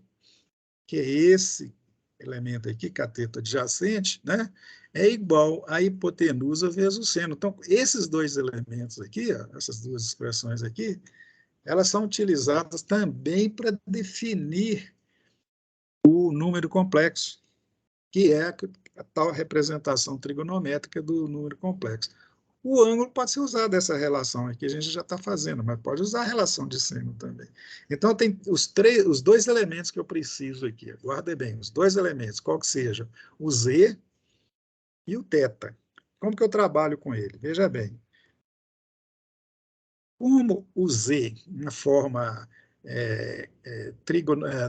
que é esse elemento aqui, cateto adjacente, né, é igual à hipotenusa vezes o seno. Então, esses dois elementos aqui, ó, essas duas expressões aqui, elas são utilizadas também para definir o número complexo, que é a tal representação trigonométrica do número complexo. O ângulo pode ser usado, essa relação aqui a gente já está fazendo, mas pode usar a relação de seno também. Então, tem os dois elementos que eu preciso aqui, guarde bem, os dois elementos, qual que seja, o Z e o θ. Como que eu trabalho com ele? Veja bem, como o Z, na forma,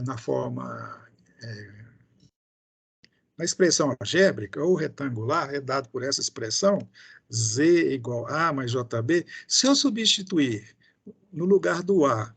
na forma na expressão algébrica ou retangular, é dado por essa expressão, Z igual A mais JB, se eu substituir no lugar do A,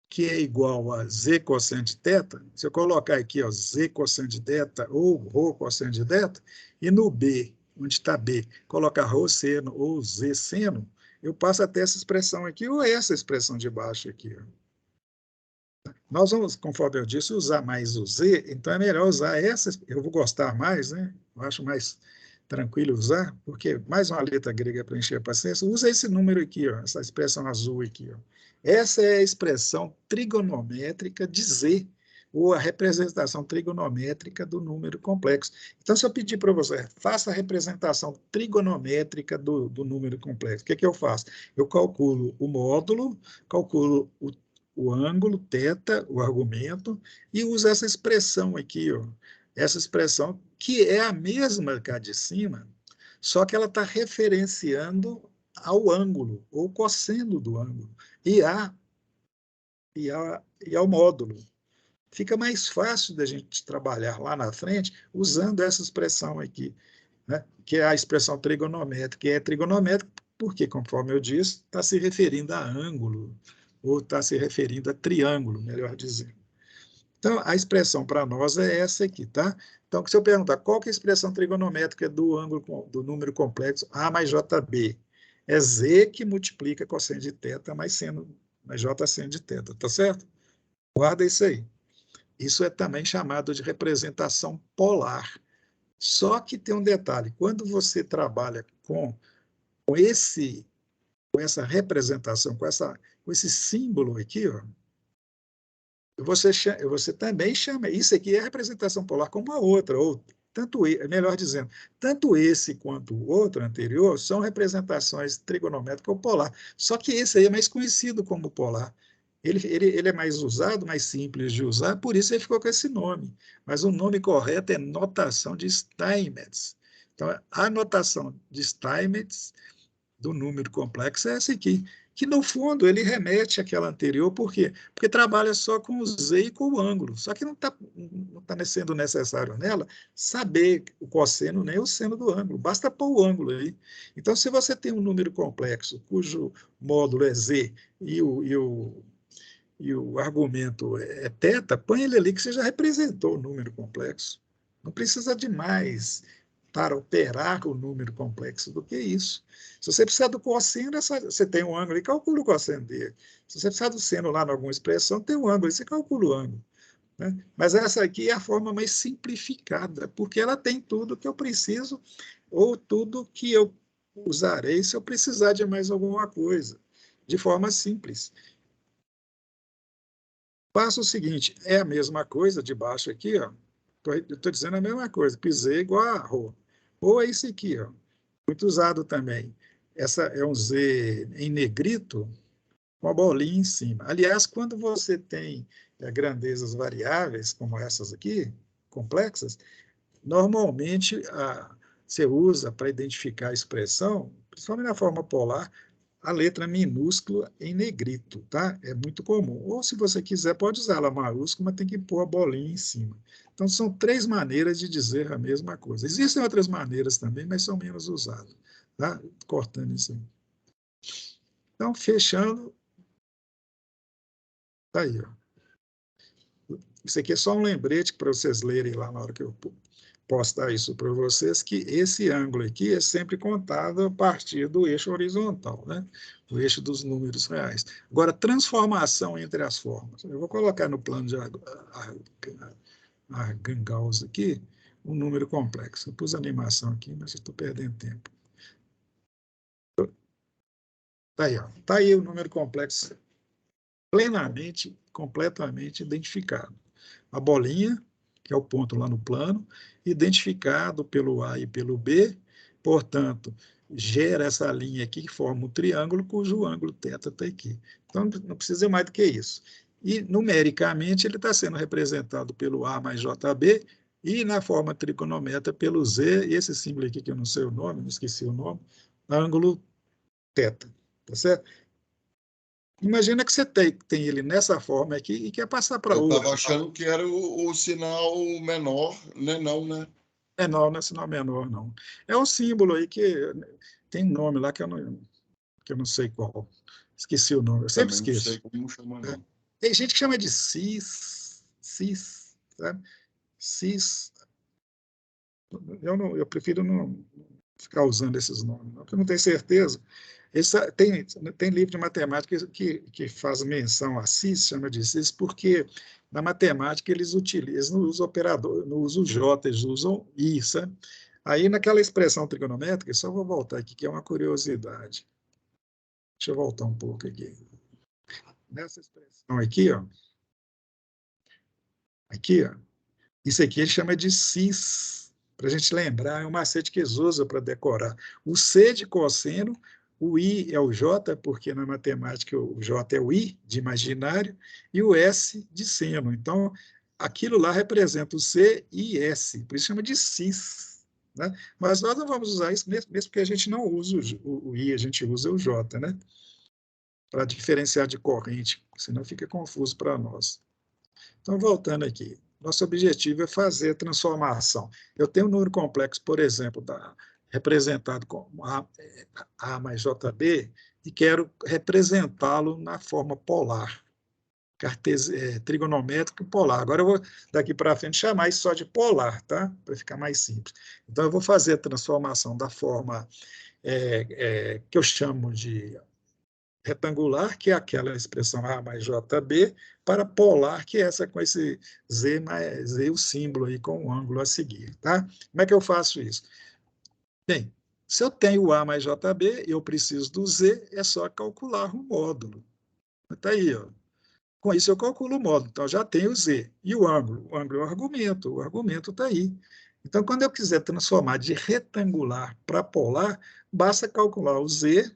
que é igual a Z cosseno de θ, se eu colocar aqui ó, Z cosseno de θ ou ρ cosseno de θ, e no B, onde está B, colocar ρ seno ou Z seno, eu passo até essa expressão aqui ou essa expressão de baixo aqui. Ó. Nós vamos, conforme eu disse, usar mais o Z, então é melhor usar essa, eu vou gostar mais, né? Eu acho mais tranquilo usar, porque mais uma letra grega para encher a paciência, usa esse número aqui, ó, essa expressão azul aqui. Ó. Essa é a expressão trigonométrica de Z, ou a representação trigonométrica do número complexo. Então, se eu pedir para você, faça a representação trigonométrica do número complexo, o que eu faço? Eu calculo o módulo, calculo o ângulo, θ, o argumento, e uso essa expressão aqui, ó, essa expressão que é a mesma cá de cima, só que ela está referenciando ao ângulo, ou cosseno do ângulo, e ao módulo. Fica mais fácil da gente trabalhar lá na frente usando essa expressão aqui, né? Que é a expressão trigonométrica, que é trigonométrica porque, conforme eu disse, está se referindo a ângulo, ou está se referindo a triângulo, melhor dizendo. Então, a expressão para nós é essa aqui, tá? Então, se eu perguntar qual que é a expressão trigonométrica do ângulo do número complexo A mais JB, é Z que multiplica cosseno de θ mais J seno de θ, tá certo? Guarda isso aí. Isso é também chamado de representação polar. Só que tem um detalhe, quando você trabalha com essa representação, com esse símbolo aqui, ó, você também chama, isso aqui é representação polar como a outra, ou melhor dizendo, tanto esse quanto o outro anterior são representações trigonométricas ou polar, só que esse aí é mais conhecido como polar. Ele é mais usado, mais simples de usar, por isso ele ficou com esse nome. Mas o nome correto é notação de Steinmetz. Então, a notação de Steinmetz do número complexo é essa aqui, que no fundo ele remete àquela anterior, por quê? Porque trabalha só com o Z e com o ângulo, só que não tá sendo necessário nela saber o cosseno nem o seno do ângulo, basta pôr o ângulo aí. Então, se você tem um número complexo cujo módulo é Z e o argumento é θ, põe ele ali que você já representou o número complexo. Não precisa de mais para operar o número complexo do que isso. Se você precisar do cosseno, você tem um ângulo e calcula o cosseno dele. Se você precisar do seno lá em alguma expressão, tem um ângulo e você calcula o ângulo. Né? Mas essa aqui é a forma mais simplificada, porque ela tem tudo que eu preciso ou tudo que eu usarei se eu precisar de mais alguma coisa, de forma simples. Faça o seguinte, é a mesma coisa de baixo aqui, ó. Estou dizendo a mesma coisa, pisei igual a rô. Ou é isso aqui, ó. Muito usado também. Essa é um Z em negrito, com a bolinha em cima. Aliás, quando você tem grandezas variáveis, como essas aqui, complexas, normalmente você usa para identificar a expressão, principalmente na forma polar, a letra minúscula em negrito, tá? É muito comum. Ou, se você quiser, pode usar ela maiúscula, mas tem que pôr a bolinha em cima. Então, são 3 maneiras de dizer a mesma coisa. Existem outras maneiras também, mas são menos usadas, tá? Cortando isso aí. Então, fechando, tá aí, ó. Isso aqui é só um lembrete para vocês lerem lá na hora que eu postar isso para vocês, que esse ângulo aqui é sempre contado a partir do eixo horizontal, né? O eixo dos números reais. Agora, transformação entre as formas. Eu vou colocar no plano de Gauss aqui um número complexo. Eu pus a animação aqui, mas estou perdendo tempo. Está aí, ó. Tá aí o número complexo plenamente, completamente identificado. A bolinha, que é o ponto lá no plano, identificado pelo A e pelo B, portanto, gera essa linha aqui que forma um triângulo cujo ângulo θ está aqui. Então, não precisa mais do que isso. E, numericamente, ele está sendo representado pelo A mais JB e, na forma trigonométrica, pelo Z, e esse símbolo aqui que eu não sei o nome, não esqueci o nome, ângulo θ. Tá certo? Imagina que você tem ele nessa forma aqui e quer passar para outra. Eu outra. estava achando que era o sinal menor, né? Não, né? Menor, não é sinal menor, não. É um símbolo aí que tem um nome lá que eu não sei qual. Esqueci o nome, eu sempre Também não sei esqueço. como chama, não. Tem gente que chama de cis, sabe? Cis. Eu prefiro não ficar usando esses nomes, não, porque eu não tenho certeza. Tem livro de matemática que faz menção a cis, chama de cis, porque na matemática eles não usam operador, não usam J, eles usam I, sabe? Aí naquela expressão trigonométrica, só vou voltar aqui, que é uma curiosidade. Deixa eu voltar um pouco aqui. Nessa expressão aqui, ó, Aqui, ó, isso aqui ele chama de cis, para a gente lembrar, é um macete que eles usam para decorar. O C de cosseno, o I é o J, porque na matemática o J é o I de imaginário, e o S de seno. Então, aquilo lá representa o C e S, por isso chama de cis. Né? Mas nós não vamos usar isso mesmo porque a gente não usa o I, a gente usa o J, né? Para diferenciar de corrente, senão fica confuso para nós. Então, voltando aqui, nosso objetivo é fazer a transformação. Eu tenho um número complexo, por exemplo, representado como A mais JB, e quero representá-lo na forma polar, trigonométrico e polar. Agora eu vou, daqui para frente, chamar isso só de polar, tá? Para ficar mais simples. Então, eu vou fazer a transformação da forma que eu chamo de retangular, que é aquela expressão A mais JB, para polar, que é essa com esse Z mais Z, o símbolo aí com o ângulo a seguir. Tá? Como é que eu faço isso? Bem, se eu tenho A mais JB e eu preciso do Z, é só calcular o módulo. Está aí, ó. Com isso eu calculo o módulo. Então, já tenho o Z. E o ângulo? O ângulo é o argumento está aí. Então, quando eu quiser transformar de retangular para polar, basta calcular o Z,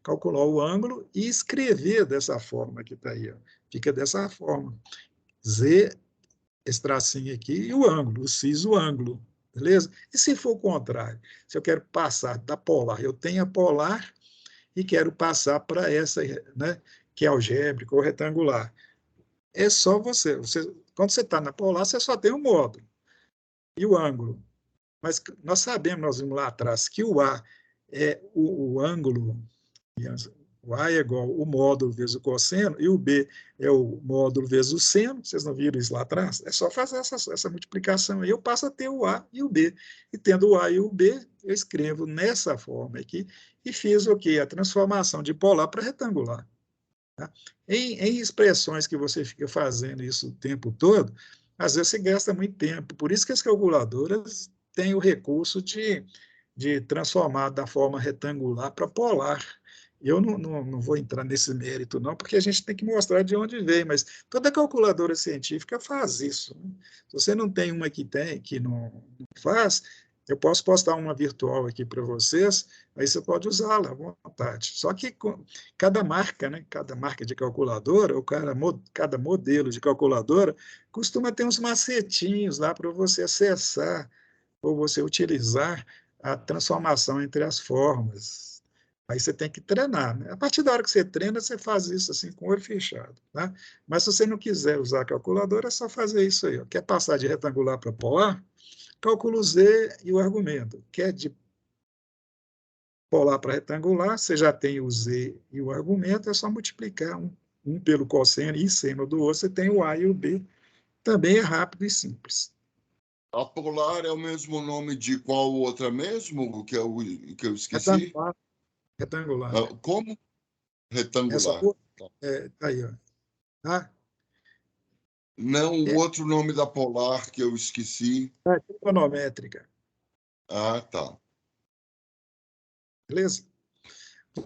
calcular o ângulo e escrever dessa forma que está aí. Ó. Fica dessa forma. Z, esse tracinho aqui, e o ângulo, o cis, o ângulo. Beleza? E se for o contrário? Se eu quero passar da polar, eu tenho a polar e quero passar para essa, né, que é algébrica ou retangular. É só quando você está na polar, você só tem o módulo e o ângulo. Mas nós sabemos, nós vimos lá atrás, que o A é o ângulo, o A é igual o módulo vezes o cosseno, e o B é o módulo vezes o seno. Vocês não viram isso lá atrás? É só fazer essa multiplicação aí, eu passo a ter o A e o B. E tendo o A e o B, eu escrevo nessa forma aqui, e fiz o quê? A transformação de polar para retangular. Tá? Em expressões que você fica fazendo isso o tempo todo, às vezes você gasta muito tempo. Por isso que as calculadoras têm o recurso de transformar da forma retangular para polar. Eu não vou entrar nesse mérito, não, porque a gente tem que mostrar de onde veio, mas toda calculadora científica faz isso. Né? Se você não tem uma que não faz, eu posso postar uma virtual aqui para vocês, aí você pode usá-la à vontade. Só que cada marca, né, cada marca de calculadora, ou cada modelo de calculadora, costuma ter uns macetinhos lá para você acessar ou você utilizar a transformação entre as formas. Aí você tem que treinar. Né? A partir da hora que você treina, você faz isso assim com o olho fechado. Tá? Mas se você não quiser usar a calculadora, é só fazer isso aí. Ó. Quer passar de retangular para polar? Cálculo Z e o argumento. Quer de polar para retangular, você já tem o Z e o argumento, é só multiplicar um pelo cosseno e seno do outro, você tem o A e o B. Também é rápido e simples. A polar é o mesmo nome de qual outra mesmo, que eu esqueci? Retangular. Retangular. Como? Essa Retangular. cor, tá aí, ó. Tá? Não, o É, outro nome da polar que eu esqueci. trigonométrica. Ah, tá. Beleza?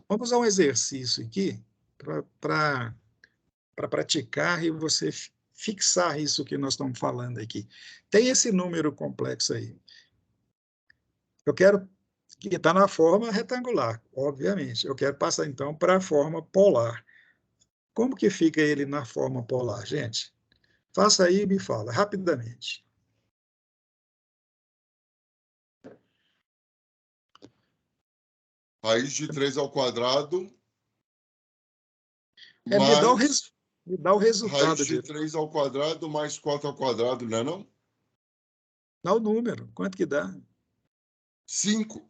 Vamos a um exercício aqui para praticar e você fixar isso que nós estamos falando aqui. Tem esse número complexo aí. Eu quero que está na forma retangular, obviamente. Eu quero passar, então, para a forma polar. Como que fica ele na forma polar, gente? Faça aí e me fala, rapidamente. Raiz de 3 ao quadrado Me mais dá o raiz resultado de disso. 3 ao quadrado mais 4 ao quadrado, não é não? Dá o número, quanto que dá? 5.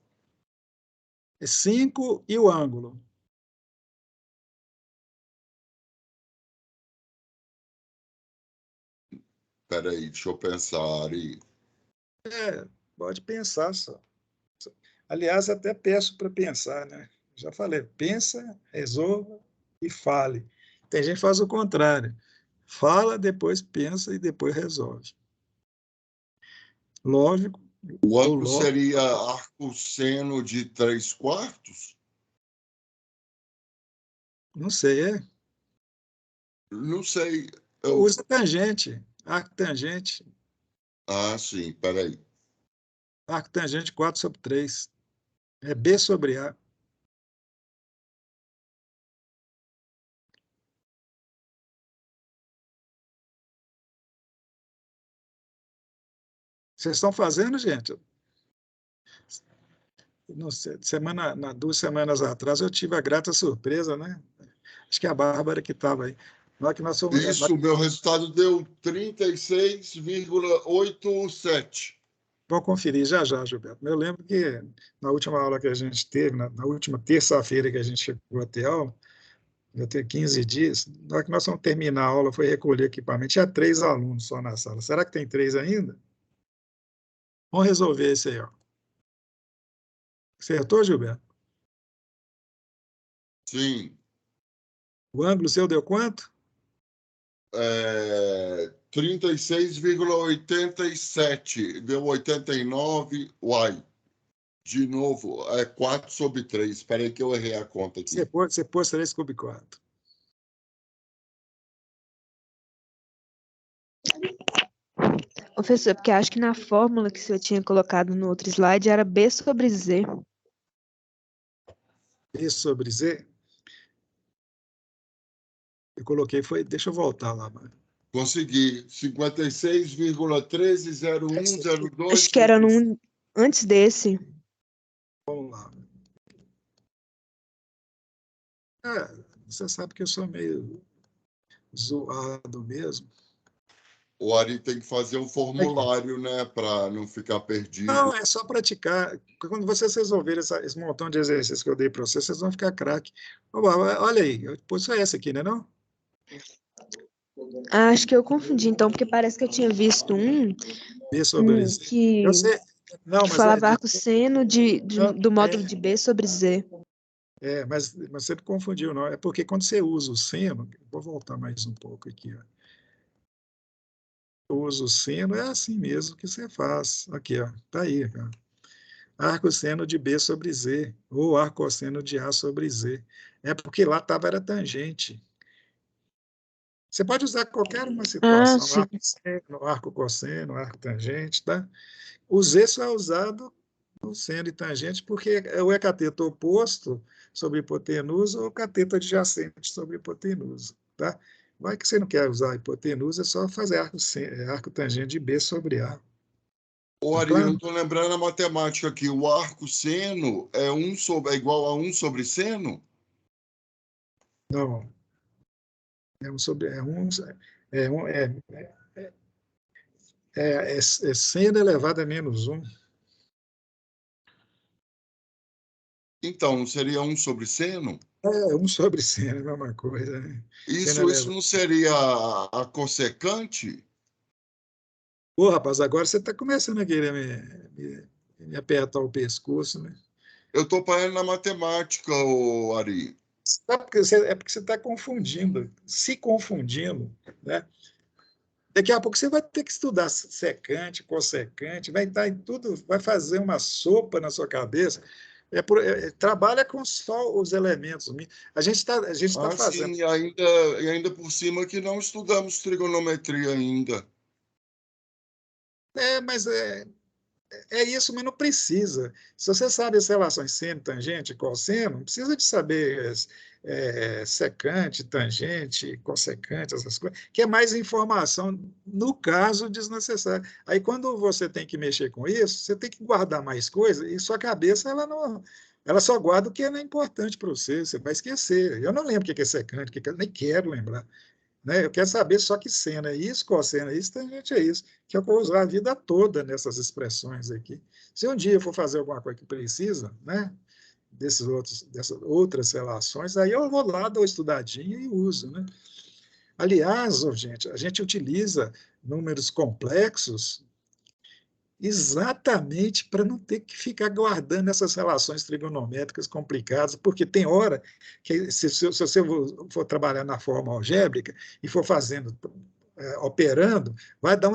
É 5 e o ângulo. Espera aí, deixa eu pensar, Ari. Pode pensar só. Aliás, até peço para pensar, né? Já falei, pensa, resolva e fale. Tem gente que faz o contrário. Fala, depois pensa e depois resolve. Lógico, O ou ângulo lógico, seria arco-seno de 3/4? não sei, Não sei. usa tangente. Arco tangente. Ah, sim, peraí. Arco tangente 4/3. É B sobre A. Vocês estão fazendo, gente? Não sei, 2 semanas atrás eu tive a grata surpresa, né? Acho que é a Bárbara que estava aí. Na hora que nós fomos, Isso, meu resultado deu 36,87. vou conferir já já, Gilberto. Eu lembro que na última aula que a gente teve, na última terça-feira que a gente chegou a ter aula, já tem 15 dias, na hora que nós vamos terminar a aula, foi recolher equipamento, tinha 3 alunos só na sala. Será que tem 3 ainda? Vamos resolver isso aí, ó. Acertou, Gilberto? Sim. O ângulo seu deu quanto? 36,87. Deu 89. Uai. De novo, é 4/3. Espera aí que eu errei a conta aqui. Você pôs 3/4. Professor, porque acho que na fórmula que o senhor tinha colocado no outro slide era B sobre Z. B sobre Z? Eu coloquei, deixa eu voltar lá, mano. Consegui. 56,130102. Acho que era antes desse. Vamos lá. Você sabe que eu sou meio zoado mesmo. O Ari tem que fazer um formulário, né, para não ficar perdido. Não, é só praticar. Quando vocês resolverem esse montão de exercícios que eu dei para vocês vão ficar craque. Olha aí, eu pus só essa aqui, né, não? Acho que eu confundi, então, porque parece que eu tinha visto B sobre Z. que Eu sei. Não, mas falava arco-seno do módulo de B sobre Z. Mas você não confundiu, não. É porque quando você usa o seno, vou voltar mais um pouco aqui, ó. Usa o seno, é assim mesmo que você faz. Aqui, ó, tá aí, cara. Arco-seno de B sobre Z, ou arcosseno de A sobre Z. É porque lá estava era tangente. Você pode usar qualquer uma situação, sim. arco-seno, arco-cosseno, arco-tangente, tá? O Z só é usado no seno e tangente porque ou é cateto oposto sobre hipotenusa ou cateto adjacente sobre hipotenusa, tá? Vai que você não quer usar hipotenusa, é só fazer arco-tangente de B sobre A. Ô, Tá Ari, eu não claro? estou lembrando a matemática aqui. O arco-seno é igual a 1 sobre seno? Não. É seno elevado a -1. Então, não seria 1 sobre seno? 1 sobre seno, é a mesma coisa, né? Seno Isso elevado. não seria a cossecante? Pô, rapaz, agora você está começando a querer me apertar o pescoço, né? Eu estou parando na matemática, ô, Ari. É porque você está confundindo, se confundindo, né? Daqui a pouco você vai ter que estudar secante, cossecante, vai estar em tudo, vai fazer uma sopa na sua cabeça. Trabalha com só os elementos. A gente está fazendo. Sim, e ainda por cima que não estudamos trigonometria ainda. Mas é isso, mas não precisa. Se você sabe as relações seno, tangente e cosseno, não precisa de saber secante, tangente, cossecante, essas coisas, que é mais informação, no caso, desnecessária. Aí, quando você tem que mexer com isso, você tem que guardar mais coisas, e sua cabeça ela só guarda o que é importante para você vai esquecer. Eu não lembro o que é secante, nem quero lembrar. Né? Eu quero saber só que seno é isso, cosseno é isso, tangente é isso, que eu vou usar a vida toda nessas expressões aqui. Se um dia eu for fazer alguma coisa que precisa, né, dessas outras relações, aí eu vou lá, dou uma estudadinha e uso. Né? Aliás, gente, a gente utiliza números complexos exatamente para não ter que ficar guardando essas relações trigonométricas complicadas, porque tem hora que, se você for trabalhar na forma algébrica e for fazendo operando, vai dar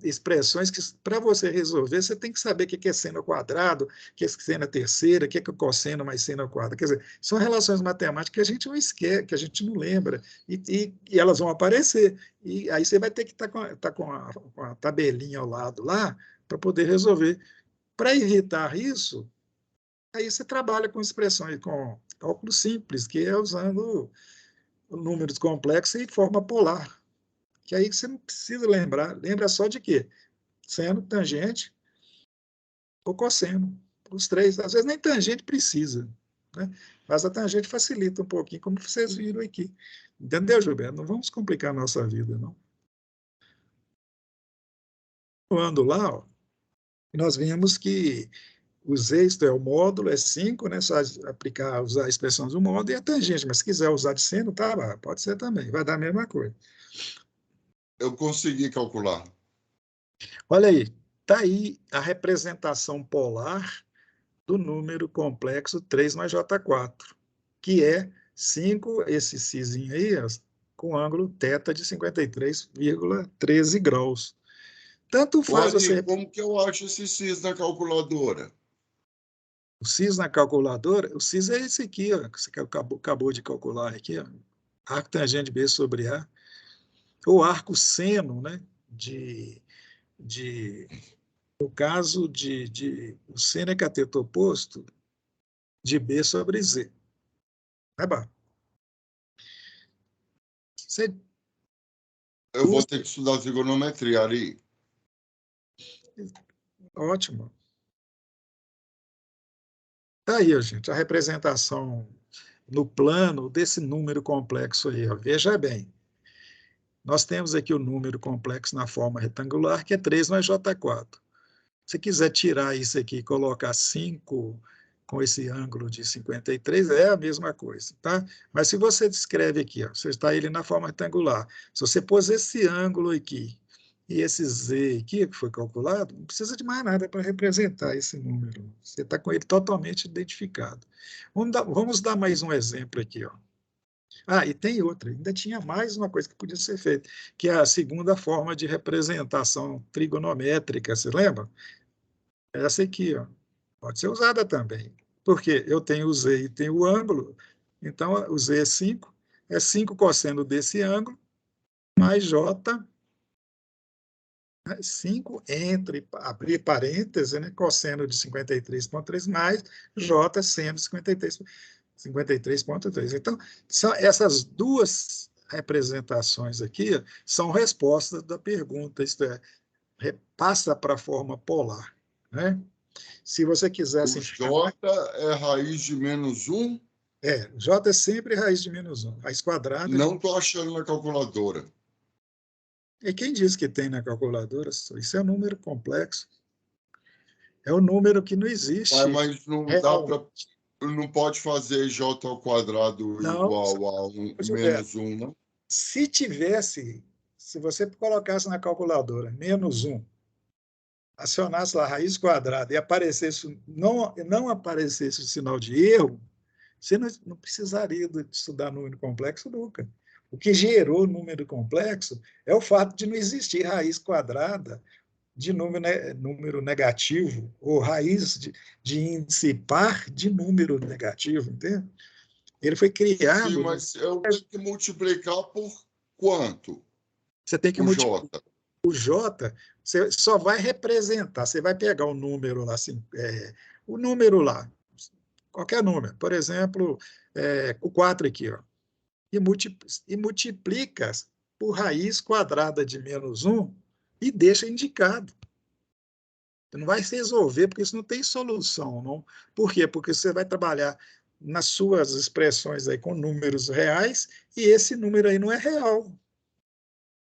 expressões que, para você resolver, você tem que saber o que é seno ao quadrado, o que é seno à terceira, o que é cosseno mais seno ao quadrado. Quer dizer, são relações matemáticas que a gente não esquece, que a gente não lembra, e elas vão aparecer. E aí você vai ter que estar com a tabelinha ao lado lá para poder resolver. Para evitar isso, aí você trabalha com expressões, com cálculo simples, que é usando números complexos em forma polar. Que aí você não precisa lembrar, lembra só de quê? Seno, tangente ou cosseno. Os três, às vezes nem tangente precisa, né? Mas a tangente facilita um pouquinho, como vocês viram aqui. Entendeu, Gilberto? Não vamos complicar a nossa vida, não. Quando lá, ó, nós vimos que o z, isto é, o módulo é 5, né? Só aplicar, usar a expressão do módulo e a tangente, mas se quiser usar de seno, tá, pode ser também, vai dar a mesma coisa. Eu consegui calcular. Olha aí, está aí a representação polar do número complexo 3 mais J4, que é 5, esse ciszinho aí, com ângulo θ de 53,13 graus. Tanto faz Ari, você... como que eu acho esse cis na calculadora? O cis na calculadora, o cis é esse aqui, ó, que você acabou de calcular aqui, ó, arco tangente B sobre A, ou arco seno, né, no caso o seno é cateto oposto de B sobre Z. É bom. Você Eu vou ter que estudar trigonometria, Ari. Ótimo. Está aí, gente, a representação no plano desse número complexo aí. Ó. Veja bem, nós temos aqui o número complexo na forma retangular, que é 3 mais J4. Se quiser tirar isso aqui e colocar 5 com esse ângulo de 53, é a mesma coisa, tá? Mas se você descreve aqui, ó, você está ele na forma retangular, se você pôs esse ângulo aqui e esse z aqui, que foi calculado, não precisa de mais nada para representar esse número. Você está com ele totalmente identificado. Vamos dar mais um exemplo aqui, ó. Ah, e tem outra, ainda tinha mais uma coisa que podia ser feita, que é a segunda forma de representação trigonométrica, você lembra? Essa aqui, ó, pode ser usada também. Porque eu tenho o z e tenho o ângulo, então o z é 5 cosseno desse ângulo, mais j, 5 entre, abrir parênteses, né, cosseno de 53,3 mais j seno de 53,3. Então, são essas duas representações aqui ó, são respostas da pergunta, isto é, passa para a forma polar, né? Se você quiser O simplificar... J é raiz de menos 1? J é sempre raiz de menos 1. Raiz quadrada... Não estou achando na calculadora. E quem diz que tem na calculadora? Isso é um número complexo. É um número que não existe Mas não dá real. para... Não pode fazer J ao quadrado Não, igual a Gilberto, menos 1, não? se você colocasse na calculadora menos 1, acionasse lá a raiz quadrada e aparecesse, não aparecesse o sinal de erro, você não precisaria de estudar número complexo nunca. O que gerou número complexo é o fato de não existir raiz quadrada de número negativo, ou raiz de índice par de número negativo, entende? Ele foi Sim, criado... mas eu tenho que multiplicar por quanto? Você tem que O multiplicar. J. O J, você só vai representar, você vai pegar o número lá, assim, o número lá, qualquer número, por exemplo, o 4 aqui, ó, e multiplica por raiz quadrada de menos 1 e deixa indicado. Você não vai se resolver, porque isso não tem solução, não. Por quê? Porque você vai trabalhar nas suas expressões aí com números reais e esse número aí não é real.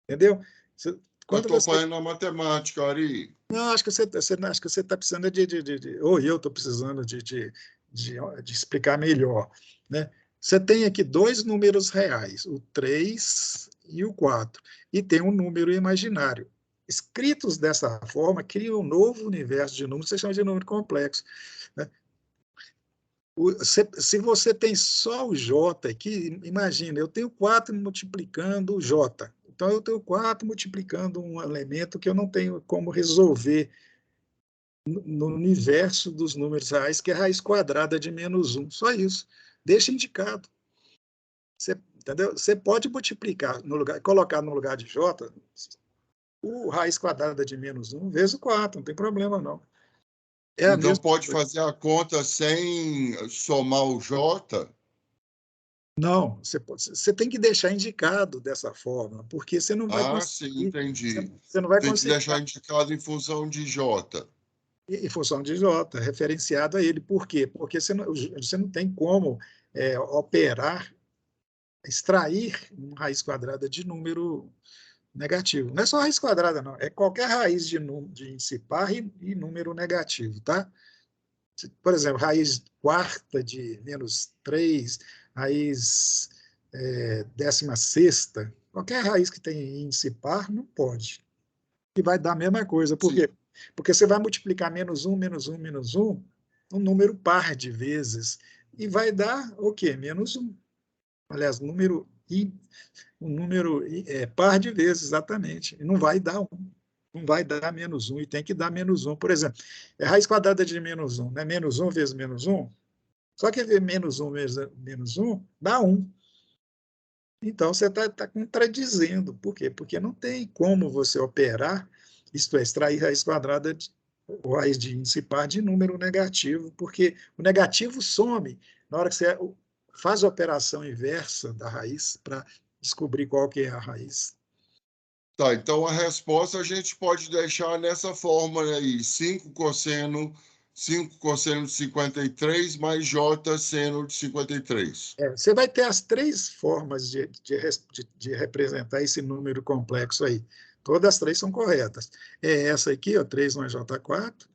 Entendeu? Eu Quando estou você... fazendo a matemática, Ari. Não, acho que você está precisando ou eu estou precisando de explicar melhor, né? Você tem aqui dois números reais, o 3 e o 4, e tem um número imaginário. Escritos dessa forma, cria um novo universo de números, você chama de número complexo, né? Se você tem só o J aqui, imagina, eu tenho 4 multiplicando o J. Então, eu tenho 4 multiplicando um elemento que eu não tenho como resolver no universo dos números reais, que é a raiz quadrada de -1. Só isso. Deixa indicado. Você, entendeu? Você pode multiplicar, colocar no lugar de J, o raiz quadrada de -1 vezes o 4, não tem problema, não. É então, pode fazer a conta sem somar o J? Não, você tem que deixar indicado dessa forma, porque você não vai conseguir. Sim, entendi. Você não vai Tem que conseguir. deixar indicado em função de J. Em função de J, referenciado a ele. Por quê? Porque você não tem como operar, extrair uma raiz quadrada de número negativo. Não é só raiz quadrada, não. É qualquer raiz de índice par e número negativo, tá? Por exemplo, raiz quarta de -3, raiz 16ª, qualquer raiz que tem índice par, não pode. E vai dar a mesma coisa. Por quê? Porque você vai multiplicar -1, -1, um número par de vezes, e vai dar o quê? -1. Aliás, um número par de vezes, exatamente. E não vai dar 1. Não vai dar -1, e tem que dar -1. Por exemplo, raiz quadrada de -1, né? -1 vezes -1, só que -1 vezes -1 dá 1. Então, você está contradizendo. Por quê? Porque não tem como você operar, isto é, extrair raiz quadrada ou raiz de índice par de número negativo, porque o negativo some na hora que você faz a operação inversa da raiz para descobrir qual que é a raiz. Tá, então a resposta a gente pode deixar nessa fórmula aí, 5 cosseno de 53 mais J seno de 53. Você vai ter as 3 formas de representar esse número complexo aí. Todas as 3 são corretas. É essa aqui, ó, 3 mais J4.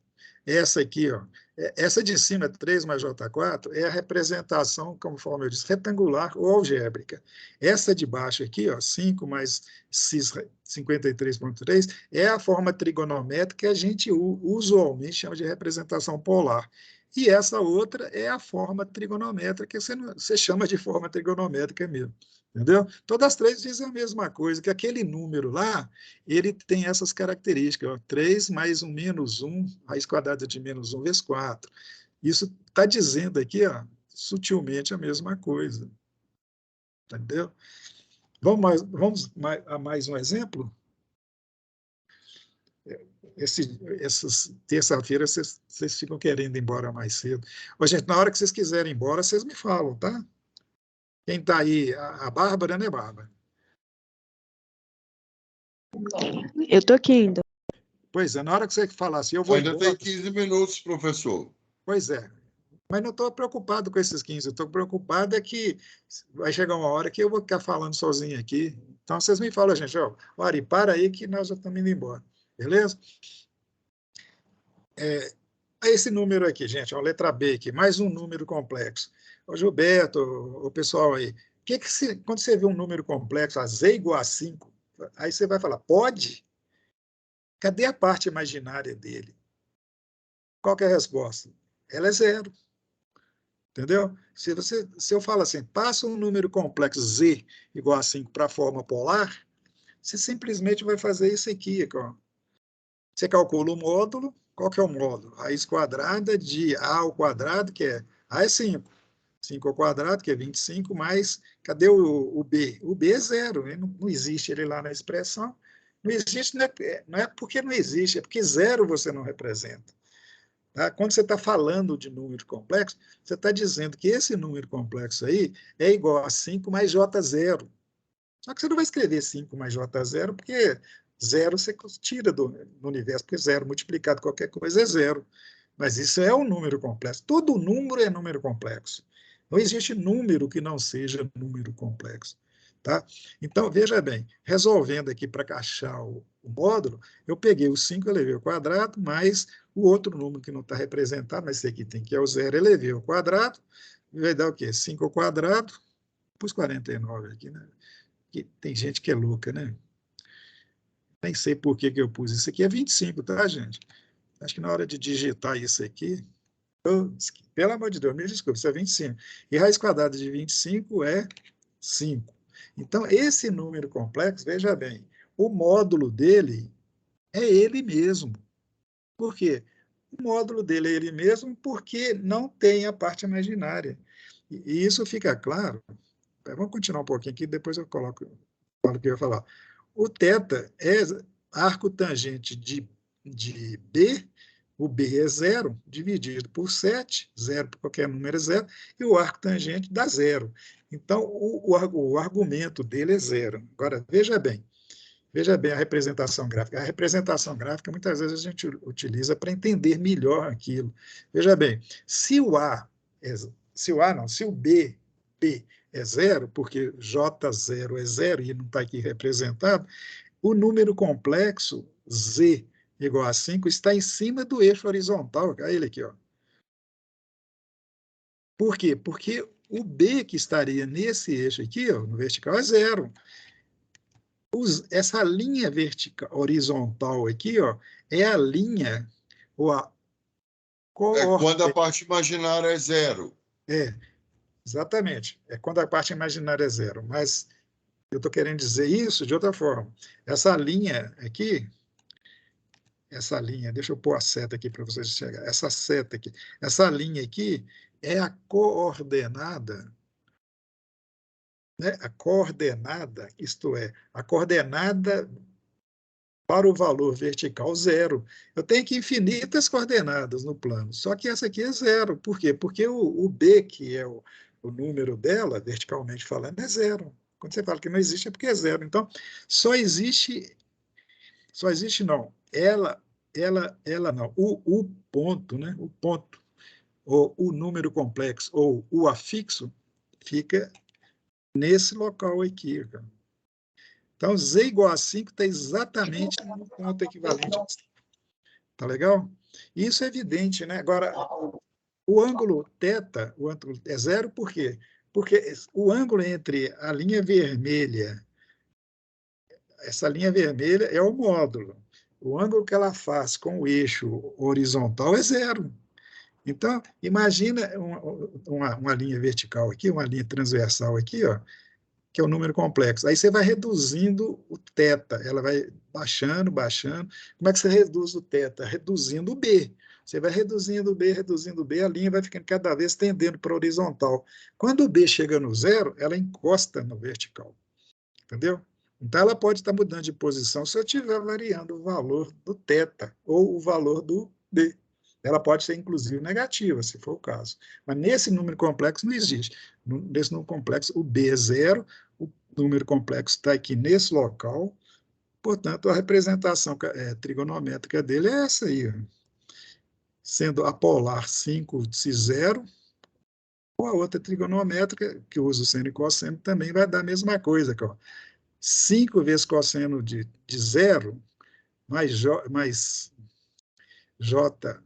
Essa aqui, ó, essa de cima, 3 mais J4, é a representação, conforme eu disse, retangular ou algébrica. Essa de baixo aqui, ó, 5 mais cis 53,3, é a forma trigonométrica que a gente usualmente chama de representação polar. E essa outra é a forma trigonométrica, que você chama de forma trigonométrica mesmo. Entendeu? Todas as 3 dizem a mesma coisa, que aquele número lá, ele tem essas características, ó, 3 mais um -1, raiz quadrada de -1 vezes 4. Isso está dizendo aqui, ó, sutilmente a mesma coisa. Entendeu? Vamos a mais um exemplo? Essas terça-feira vocês ficam querendo ir embora mais cedo. Ô, gente, na hora que vocês quiserem ir embora, vocês me falam, tá? Quem está aí? A Bárbara, né, Bárbara? Eu estou aqui ainda. Pois é, na hora que você falar assim, eu vou Ainda embora. tem 15 minutos, professor. Pois é. Mas não estou preocupado com esses 15, eu estou preocupado é que vai chegar uma hora que eu vou ficar falando sozinho aqui. Então, vocês me falam, gente, ó, Ari, para aí que nós já estamos indo embora. Beleza? Esse número aqui, gente, ó, letra B aqui, mais um número complexo. Ô, Gilberto, o pessoal aí, quando você vê um número complexo, a Z igual a 5, aí você vai falar, pode? Cadê a parte imaginária dele? Qual que é a resposta? Ela é 0. Entendeu? Se eu falo assim, passa um número complexo Z igual a 5 para a forma polar, você simplesmente vai fazer isso aqui. Ó. Você calcula o módulo. Qual que é o módulo? Raiz quadrada de A ao quadrado, que é A é 5. 5 ao quadrado, que é 25, mais, cadê o B? O B é 0, não existe ele lá na expressão. Não existe, não é porque não existe, é porque 0 você não representa. Tá? Quando você está falando de número complexo, você está dizendo que esse número complexo aí é igual a 5 mais J0. Só que você não vai escrever 5 mais J0, porque 0 você tira do universo, porque 0 multiplicado qualquer coisa é 0. Mas isso é um número complexo. Todo número é número complexo. Não existe número que não seja número complexo. Tá? Então, veja bem, resolvendo aqui para achar o módulo, eu peguei o 5, elevei ao quadrado, mais o outro número que não está representado, mas esse aqui tem que é o 0, elevei ao quadrado, vai dar o quê? 5 ao quadrado, pus 49 aqui, né? Que tem gente que é louca, né? Nem sei por que eu pus isso aqui, é 25, tá, gente? Acho que na hora de digitar isso aqui, pelo amor de Deus, me desculpe, isso é 25. E raiz quadrada de 25 é 5. Então, esse número complexo, veja bem, o módulo dele é ele mesmo. Por quê? O módulo dele é ele mesmo porque não tem a parte imaginária. E isso fica claro. Vamos continuar um pouquinho aqui, depois eu falo o que eu ia falar. O θ é arco tangente de B, o B é zero, dividido por 7, zero por qualquer número é zero, e o arco tangente dá zero. Então, o argumento dele é zero. Agora, veja bem a representação gráfica. A representação gráfica, muitas vezes, a gente utiliza para entender melhor aquilo. Veja bem, se o A, se o B, P é zero, porque J0 é zero e não está aqui representado, o número complexo Z igual a 5 está em cima do eixo horizontal. Olha ele aqui, ó. Por quê? Porque o B que estaria nesse eixo aqui, ó, no vertical, é zero. Essa linha vertical, horizontal aqui, ó, é a linha, ou a É quando a coordenada. parte imaginária é zero. É, exatamente. É quando a parte imaginária é zero. Mas eu estou querendo dizer isso de outra forma. Essa linha aqui, essa linha, deixa eu pôr a seta aqui para vocês enxergarem. Essa seta aqui, essa linha aqui é a coordenada, né? A coordenada, isto é, a coordenada para o valor vertical zero. Eu tenho aqui infinitas coordenadas no plano, só que essa aqui é zero. Por quê? Porque o B, que é o número dela, verticalmente falando, é zero. Quando você fala que não existe, é porque é zero. Então, só existe não. Ela não. O ponto, né? O ponto, ou o número complexo, ou o afixo, fica nesse local aqui. Cara. Então, z igual a 5 está exatamente no ponto equivalente a 5. Tá legal? Isso é evidente, né? Agora, o ângulo θ, o ângulo é zero, por quê? Porque o ângulo entre a linha vermelha, essa linha vermelha é o módulo. O ângulo que ela faz com o eixo horizontal é zero. Então, imagina uma linha vertical aqui, uma linha transversal aqui, ó, que é o número complexo. Aí você vai reduzindo o θ, ela vai baixando, baixando. Como é que você reduz o θ? Reduzindo o B. Você vai reduzindo o B, a linha vai ficando cada vez tendendo para a horizontal. Quando o B chega no zero, ela encosta no vertical. Entendeu? Então, ela pode estar mudando de posição se eu estiver variando o valor do θ ou o valor do B. Ela pode ser, inclusive, negativa, se for o caso. Mas nesse número complexo não existe. Nesse número complexo, o B é zero, o número complexo está aqui nesse local, portanto, a representação trigonométrica dele é essa aí, ó. Sendo a polar 5 se zero, ou a outra trigonométrica, que usa o seno e cosseno, também vai dar a mesma coisa. Ó. 5 vezes cosseno de zero, mais J.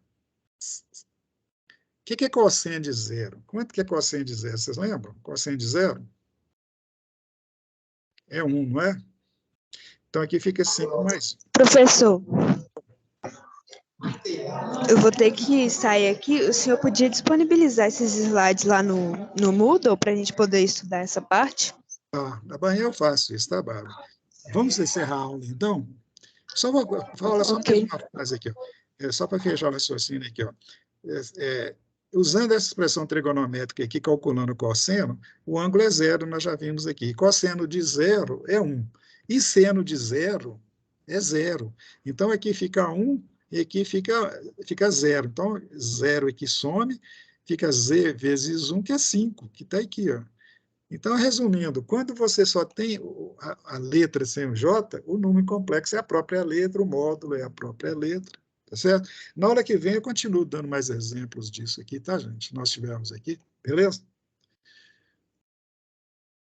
O que é cosseno de zero? Quanto que é cosseno de zero? Vocês lembram? Cosseno de zero? É 1, não é? Então, aqui fica 5 mais. Professor, eu vou ter que sair aqui. O senhor podia disponibilizar esses slides lá no Moodle para a gente poder estudar essa parte? Amanhã eu faço isso, tá, Bárbara? Vamos encerrar a aula, então? Só falar só mais Ok. uma frase aqui, ó. Só para fechar o raciocínio aqui, ó. Usando essa expressão trigonométrica aqui, calculando o cosseno, o ângulo é zero, nós já vimos aqui. Cosseno de zero é 1. E seno de zero é zero. Então, aqui fica 1 e aqui fica zero. Então, zero aqui some, fica z vezes 1, que é 5, que está aqui, ó. Então, resumindo, quando você só tem a letra sem o J, o número complexo é a própria letra, o módulo é a própria letra, tá certo? Na hora que vem, eu continuo dando mais exemplos disso aqui, tá, gente? Nós tivemos aqui, beleza?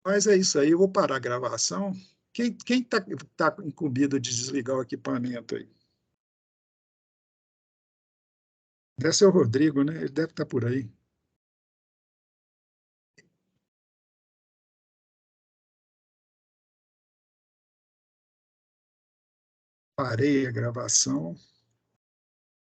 Mas é isso aí, eu vou parar a gravação. Quem tá incumbido de desligar o equipamento aí? Deve ser o Rodrigo, né? Ele deve estar por aí. Parei a gravação.